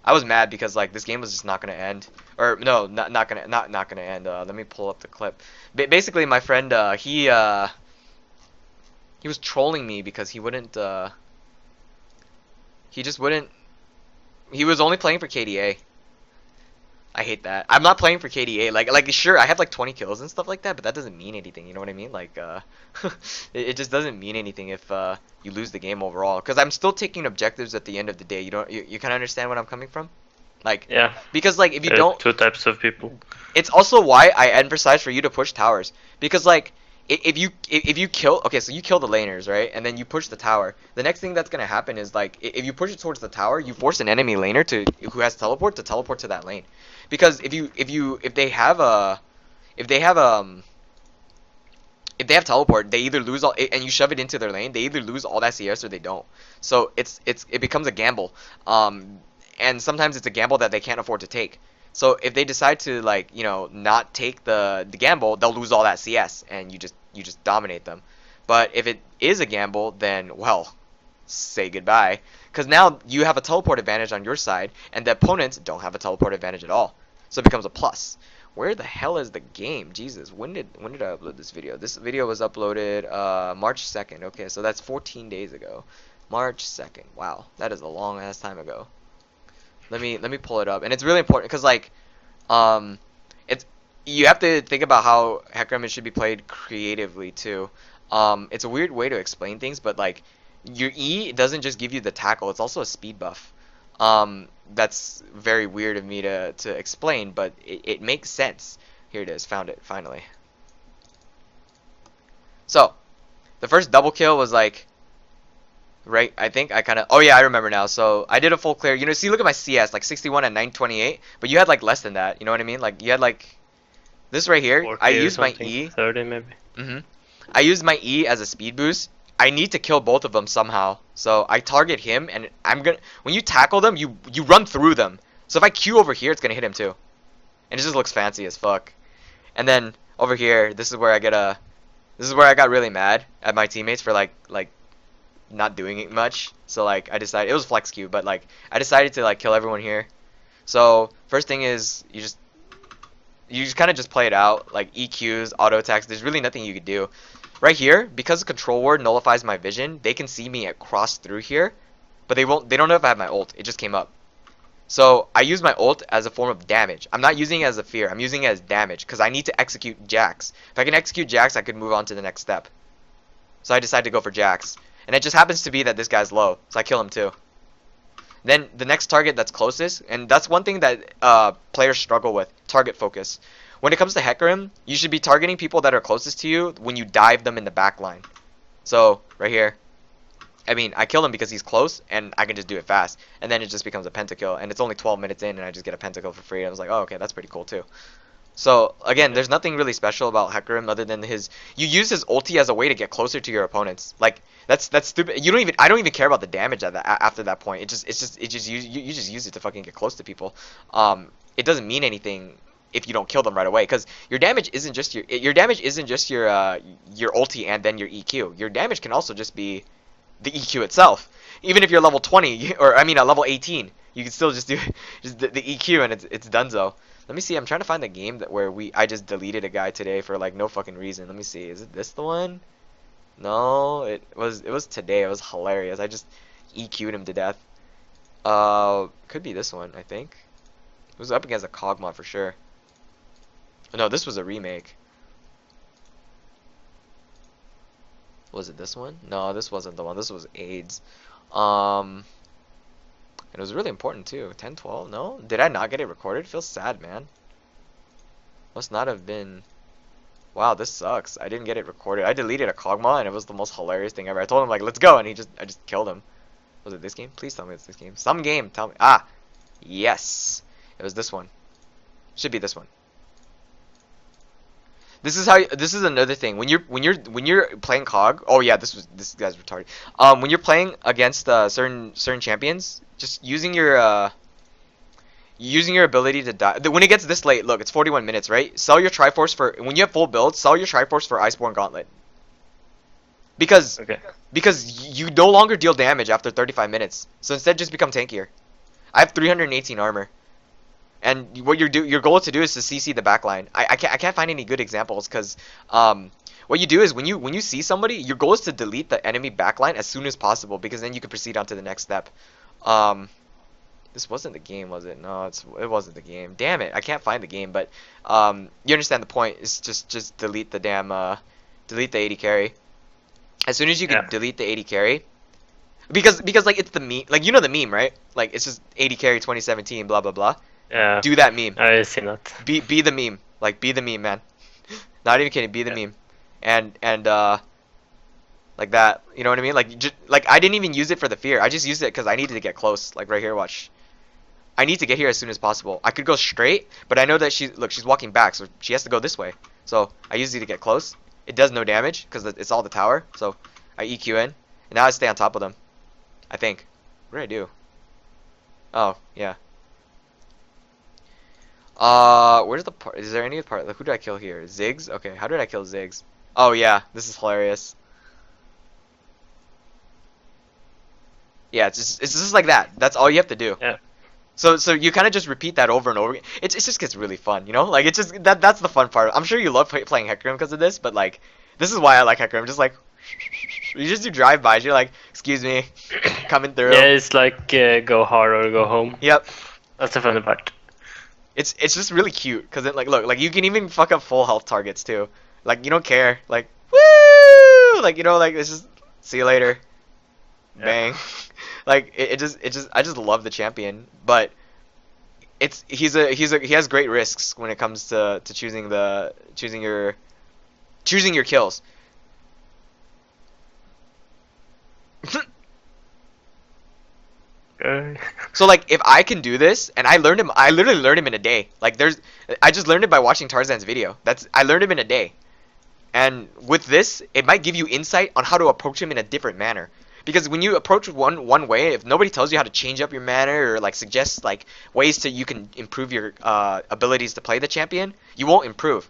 I was mad because like this game was just not gonna end, or no, not gonna end. Let me pull up the clip. Basically, my friend he was trolling me because he wouldn't He just wouldn't. He was only playing for KDA. I hate that. I'm not playing for KDA. Like sure, I have like 20 kills and stuff like that, but that doesn't mean anything. You know what I mean? Like, it just doesn't mean anything if you lose the game overall. Because I'm still taking objectives at the end of the day. You kind of understand what I'm coming from? Like, Yeah. because like if you don't, Two types of people. it's also why I emphasize for you to push towers. Because like if you kill, okay, so you kill the laners, right, and then you push the tower. The next thing that's gonna happen is like if you push it towards the tower, you force an enemy laner who has teleport to teleport to that lane. Because if they have if they have if they have teleport, they either lose all, and you shove it into their lane, they either lose all that CS or they don't. So it becomes a gamble. And sometimes it's a gamble that they can't afford to take. So if they decide to like, you know, not take the gamble, they'll lose all that CS and you just dominate them. But if it is a gamble, then well, say goodbye, because now you have a teleport advantage on your side and the opponents don't have a teleport advantage at all. So it becomes a plus. Where the hell is the game? Jesus, when did I upload this video? This video was uploaded March 2nd. Okay, so that's 14 days ago. March 2nd. Wow, that is a long ass time ago. Let me pull it up, and it's really important because like, it's you have to think about how Hecarim should be played creatively too. It's a weird way to explain things, but like, your E doesn't just give you the tackle; it's also a speed buff. That's very weird of me to explain, but it makes sense. Here it is, found it finally. So, the first double kill was like. Right, I think I kind of. Oh yeah, I remember now. So I did a full clear. You know, see, look at my CS, like 61 and 928. But you had like less than that. You know what I mean? Like you had like this right here. I used my E. 30 maybe. I used my E as a speed boost. I need to kill both of them somehow. So I target him, and I'm gonna. When you tackle them, you run through them. So if I Q over here, it's gonna hit him too. And it just looks fancy as fuck. And then over here, this is where I get a. This is where I got really mad at my teammates for like not doing it much. So like I decided it was flex queue, but like I decided to like kill everyone here. So first thing is you just kind of just play it out, like EQs, auto attacks. There's really nothing you could do. Right here, because the control ward nullifies my vision, they can see me cross through here, but they don't know if I have my ult. It just came up. So I use my ult as a form of damage. I'm not using it as a fear. I'm using it as damage because I need to execute Jax. If I can execute Jax, I could move on to the next step. So I decided to go for Jax. And it just happens to be that this guy's low, so I kill him too. Then the next target that's closest, and that's one thing that players struggle with, target focus. When it comes to Hecarim, you should be targeting people that are closest to you when you dive them in the back line. So, right here. I mean, I kill him because he's close, and I can just do it fast. And then it just becomes a pentakill, and it's only 12 minutes in, and I just get a pentakill for free. I was like, oh, okay, that's pretty cool too. So, again, there's nothing really special about Hecarim other than you use his ulti as a way to get closer to your opponents. Like, that's stupid. I don't even care about the damage after that point. You just use it to fucking get close to people. It doesn't mean anything if you don't kill them right away, because your damage isn't just your ulti and then your EQ. Your damage can also just be the EQ itself. Even if you're level 20 or I mean level 18, you can still just do the EQ and it's donezo. Let me see. I'm trying to find the game where I just deleted a guy today for like no fucking reason. Let me see. Is it this the one? No, it was today. It was hilarious. I just EQ'd him to death. Could be this one, I think. It was up against a Kog'Maw for sure. No, this was a remake. Was it this one? No, this wasn't the one. This was AIDS. And it was really important too. 10, 12? No? Did I not get it recorded? Feels sad, man. Must not have been. Wow, this sucks. I didn't get it recorded. I deleted a Kog'Maw and it was the most hilarious thing ever. I told him like, let's go, and I just killed him. Was it this game? Please tell me it's this game. Some game. Tell me. Ah, yes. It was this one. Should be this one. This is another thing. When you're playing Cog. Oh yeah, this guy's retarded. When you're playing against certain champions, just using your ability to die. When it gets this late, look, it's 41 minutes, right? Sell your Triforce for when you have full build. Sell your Triforce for Iceborne Gauntlet. Because you no longer deal damage after 35 minutes. So instead, just become tankier. I have 318 armor. And what your goal is to do is to CC the backline. I can't find any good examples because what you do is when you see somebody, your goal is to delete the enemy backline as soon as possible because then you can proceed on to the next step. Um, this wasn't the game, was it? No, it wasn't the game. Damn it, I can't find the game. But you understand the point. Is just delete the damn delete the 80 carry. As soon as you Yeah. can delete the 80 carry, because like it's the meme, like you know the meme, right? Like it's just 80 carry 2017, blah blah blah. Yeah. Do that meme. I seen that. Be the meme. Like be the meme, man. Not even kidding. Be the Yeah. meme. And like that. You know what I mean? Like just like I didn't even use it for the fear. I just used it because I needed to get close. Like right here, watch. I need to get here as soon as possible. I could go straight, but I know that she's walking back, so she has to go this way. So I use it to get close. It does no damage because it's all the tower. So I EQ in, and now I stay on top of them. I think. What did I do? Oh yeah. Where's the part? Is there any part? Like, who did I kill here? Ziggs? Okay, how did I kill Ziggs? Oh yeah, this is hilarious. Yeah, it's just like that. That's all you have to do. Yeah. So you kind of just repeat that over and over again. It just gets really fun, you know? Like it's just that's the fun part. I'm sure you love playing Hecarim because of this, but like this is why I like Hecarim. Just like you just do drive-bys. You're like, excuse me, coming through. Yeah, it's like go hard or go home. Yep. That's the funny part. It's just really cute because it like look like you can even fuck up full health targets too. Like you don't care. Like woo! Like you know like it's just see you later. Yeah. Bang. Like it just I just love the champion, but he has great risks when it comes to choosing your kills. So like if I can do this, and I literally learned him in a day. Like I just learned it by watching Tarzan's video. I learned him in a day. And with this, it might give you insight on how to approach him in a different manner. Because when you approach one way, if nobody tells you how to change up your manner or like suggest like ways to you can improve your abilities to play the champion, you won't improve.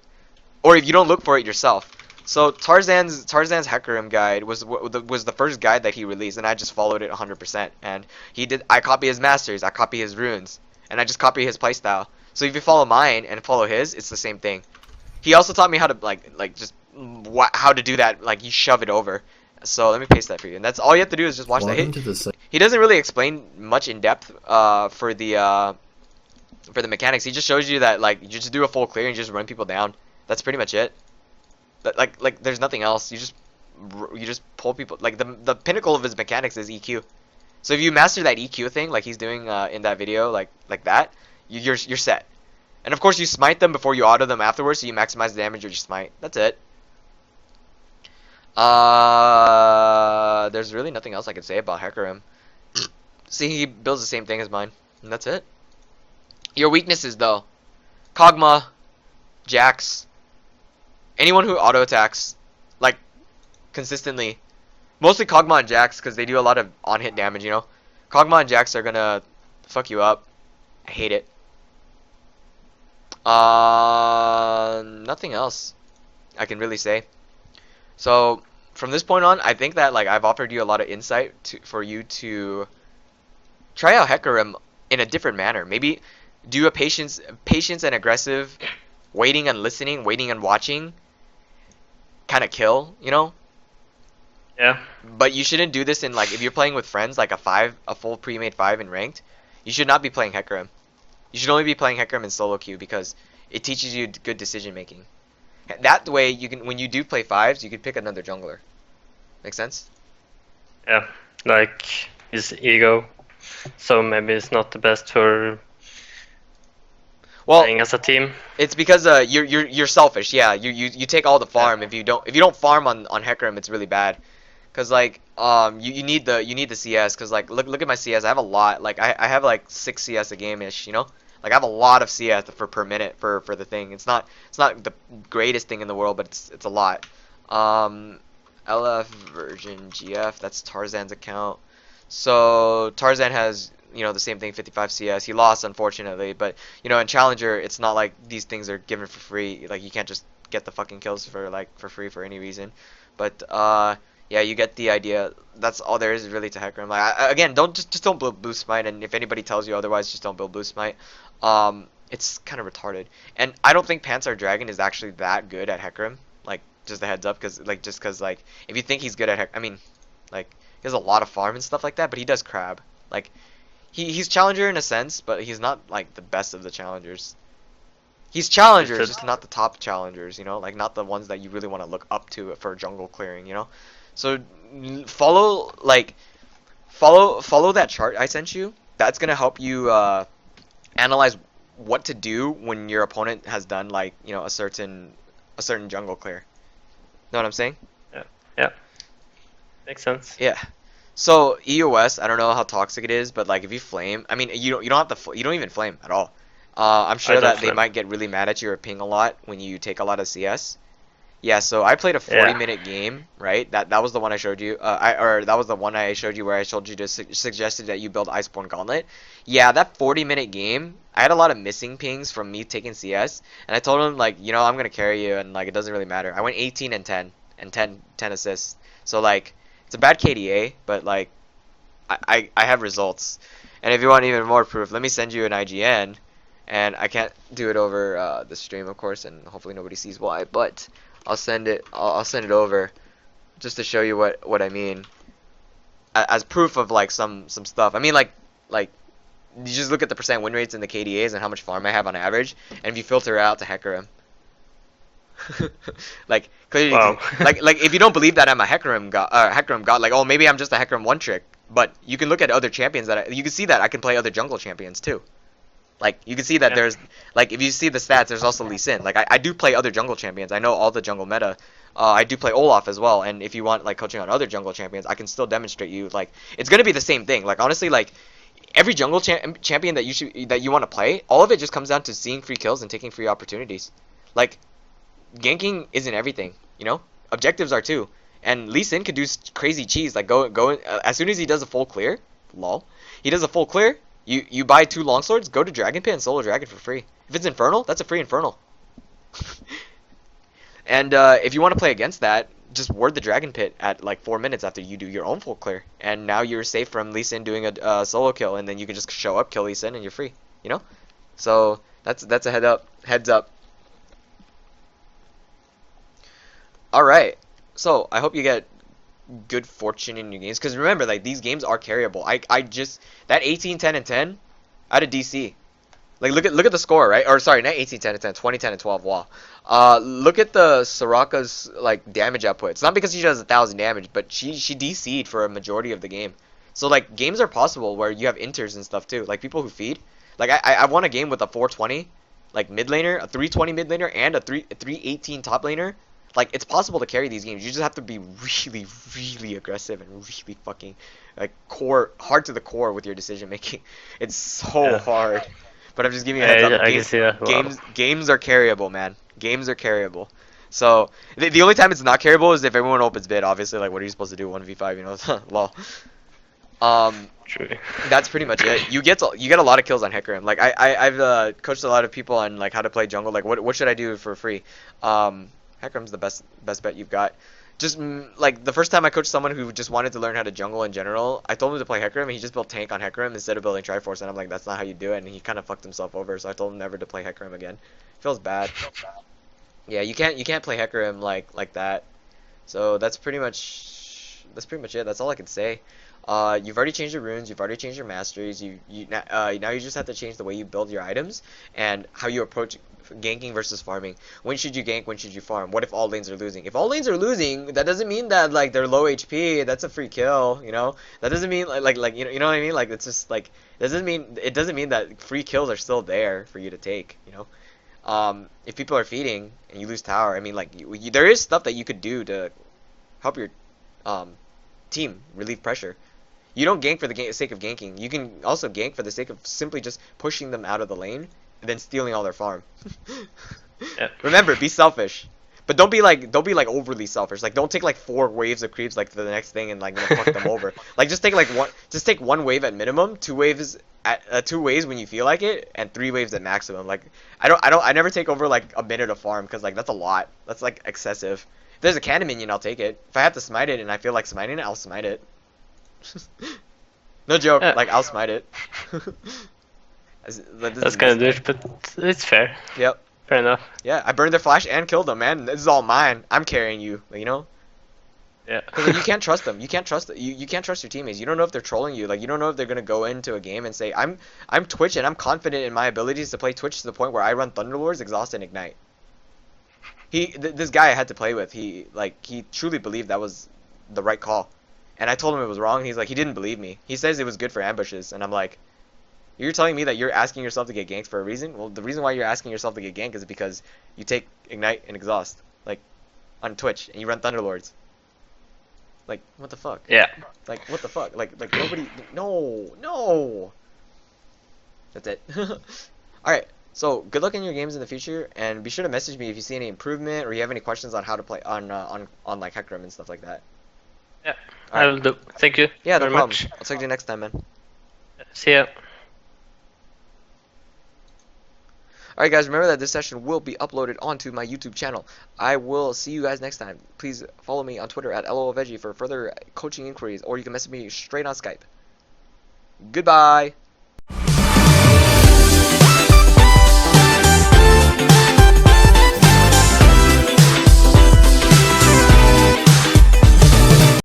Or if you don't look for it yourself. So Tarzan's Hecarim guide was the first guide that he released, and I just followed it 100%. And I copy his masters, I copy his runes, and I just copy his playstyle. So if you follow mine and follow his, it's the same thing. He also taught me how to like just how to do that. Like you shove it over. So let me paste that for you, and that's all you have to do is just watch that. He doesn't really explain much in depth for the mechanics. He just shows you that like you just do a full clear and you just run people down. That's pretty much it. But like there's nothing else. You just pull people. Like the pinnacle of his mechanics is EQ. So if you master that EQ thing, like he's doing in that video, like that, you're set. And of course you smite them before you auto them afterwards, so you maximize the damage of your smite. That's it. There's really nothing else I could say about Hecarim. See, he builds the same thing as mine, and that's it. Your weaknesses, though: Kog'Maw, Jax, anyone who auto attacks, like consistently. Mostly Kog'Maw and Jax, because they do a lot of on-hit damage. You know, Kog'Maw and Jax are gonna fuck you up. I hate it. Nothing else I can really say. So from this point on, I think that like I've offered you a lot of insight for you to try out Hecarim in a different manner. Maybe do a patience and aggressive, waiting and listening, waiting and watching kind of kill, you know? Yeah. But you shouldn't do this in like if you're playing with friends, like a full pre-made 5 in ranked. You should not be playing Hecarim. You should only be playing Hecarim in solo queue because it teaches you good decision making. That way, you can when you do play 5s, you can pick another jungler. Make sense? Yeah. Like his ego. So maybe it's not the best for Well, playing as a team. it's because you're selfish. Yeah, you take all the farm. If you don't farm on Hecarim, it's really bad. Cause like you need the CS. Cause like look at my CS. I have a lot. Like I have like 6 CS a game ish. You know. Like I have a lot of CS per minute for the thing. It's not the greatest thing in the world, but it's a lot. LF version GF. That's Tarzan's account. So Tarzan has the same thing, 55 CS. He lost unfortunately, but in Challenger it's not like these things are given for free. Like you can't just get the fucking kills for free for any reason. But yeah, you get the idea. That's all there is really to Hecarim. Like again, just don't build Blue Smite, and if anybody tells you otherwise, just don't build Blue Smite. It's kind of retarded, and I don't think Panzer Dragon is actually that good at Hecarim. Like just a heads up, because if you think he's good at I mean, like he has a lot of farm and stuff like that, but he does crab. Like He's challenger in a sense, but he's not like the best of the challengers. He's challengers, It's just not the top challengers, you know, like not the ones that you really want to look up to for jungle clearing, you know. So follow like follow that chart I sent you. That's gonna help you analyze what to do when your opponent has done like a certain jungle clear. Know what I'm saying? yeah, yeah, makes sense. Yeah. So EOS, I don't know how toxic it is, but like if you flame, I mean you don't have to you don't even flame at all. I'm I sure don't that they flame. might get really mad at you or ping a lot when you take a lot of CS. Yeah, so I played a Yeah. 40-minute game, right? That was the one I showed you. That was the one I showed you where I told you to suggested that you build Iceborne Gauntlet. Yeah, that 40-minute game, I had a lot of missing pings from me taking CS, and I told him like, I'm gonna carry you, and like it doesn't really matter. I went 18 and 10, and 10 assists. So like, it's a bad KDA, but like, I have results. And if you want even more proof, let me send you an IGN. And I can't do it over the stream, of course, and hopefully nobody sees why. But I'll send it. I'll send it over just to show you what I mean as proof of like some stuff. I mean like you just look at the percent win rates and the KDAs and how much farm I have on average, and if you filter it out to Hecarim, like clearly, Wow. like if you don't believe that I'm a Hecarim god, like oh maybe I'm just a Hecarim one trick, but you can look at other champions you can see that I can play other jungle champions too. Like you can see that Yeah. there's like if you see the stats, there's also Lee Sin. Like I do play other jungle champions. I know all the jungle meta. I do play Olaf as well. And if you want like coaching on other jungle champions, I can still demonstrate you. Like it's gonna be the same thing. Like honestly, like every jungle champion that you want to play, all of it just comes down to seeing free kills and taking free opportunities. Like ganking isn't everything, you know. Objectives are too. And Lee Sin could do crazy cheese. Like go as soon as he does a full clear, lol. He does a full clear. You buy 2 longswords, go to Dragon Pit and solo Dragon for free. If it's Infernal, that's a free Infernal. And if you want to play against that, just ward the Dragon Pit at like 4 minutes after you do your own full clear, and now you're safe from Lee Sin doing a solo kill, and then you can just show up, kill Lee Sin, and you're free. You know? So that's a heads up. All right. So I hope you get good fortune in your games, because remember, like these games are carryable. I just that 18 10 and 10 out of DC. Like look at the score, right? Or sorry, not 18 10 and 10, 20 10 and 12. Wow. Look at the Soraka's like damage output. It's not because she does 1,000 damage, but she DC'd for a majority of the game. So like games are possible where you have inters and stuff too. Like people who feed. Like I won a game with a 420 like mid laner, a 320 mid laner, and a 318 top laner. Like it's possible to carry these games. You just have to be really, really aggressive and really fucking like hard to the core with your decision making. It's so Yeah. hard. But I'm just giving you a heads up. I can see that. Wow. Games are carryable, man. Games are carryable. So the only time it's not carryable is if everyone opens bid. Obviously, like what are you supposed to do 1v5? You know, lol. True. That's pretty much it. You get a lot of kills on Hecarim. Like I've coached a lot of people on like how to play jungle. Like what should I do for free? Hecarim's the best bet you've got. Just like the first time I coached someone who just wanted to learn how to jungle in general, I told him to play Hecarim, and he just built tank on Hecarim instead of building Triforce, and I'm like, that's not how you do it, and he kind of fucked himself over. So I told him never to play Hecarim again. Feels bad. Yeah, you can't play Hecarim like that. So that's pretty much it. That's all I can say. You've already changed your runes. You've already changed your masteries. Now you just have to change the way you build your items and how you approach ganking versus farming. When should you gank? When should you farm? What if all lanes are losing? If all lanes are losing, that doesn't mean that like they're low HP. That's a free kill. You know. That doesn't mean like you know what I mean. Like it's just like it doesn't mean that free kills are still there for you to take. You know. If people are feeding and you lose tower, I mean like there is stuff that you could do to help your team relieve pressure. You don't gank for the sake of ganking. You can also gank for the sake of simply just pushing them out of the lane and then stealing all their farm. Yeah. Remember, be selfish, but don't be like overly selfish. Like don't take like 4 waves of creeps like to the next thing and like fuck them over. Like just take one wave at minimum, 2 waves at 2 waves when you feel like it, and 3 waves at maximum. Like I never take over like a minute of farm because like that's a lot. That's like excessive. If there's a cannon minion, I'll take it. If I have to smite it and I feel like smiting it, I'll smite it. No joke, Yeah. like I'll smite it. That's kind of douche, but it's fair. Yep. Fair enough. Yeah, I burned their flash and killed them, man. This is all mine. I'm carrying you, you know? Yeah. Because like, you can't trust them. You can't trust you can't trust your teammates. You don't know if they're trolling you. Like you don't know if they're gonna go into a game and say I'm Twitch and I'm confident in my abilities to play Twitch to the point where I run Thunderlords, Exhaust, and Ignite. This guy I had to play with, he truly believed that was the right call, and I told him it was wrong. He's like he didn't believe me. He says it was good for ambushes, and I'm like, you're telling me that you're asking yourself to get ganked for a reason? Well, the reason why you're asking yourself to get ganked is because you take Ignite and Exhaust like on Twitch and you run Thunderlords. Like what the fuck? Yeah. Like what the fuck? Like nobody. No. That's it. All right. So good luck in your games in the future, and be sure to message me if you see any improvement or you have any questions on how to play on like Hecarim and stuff like that. Yeah. All I right. will do. Thank you Yeah, no very problem. much. I'll talk to you next time, man. See ya. Alright guys, remember that this session will be uploaded onto my YouTube channel. I will see you guys next time. Please follow me on Twitter at LOLVeggie for further coaching inquiries, or you can message me straight on Skype. Goodbye!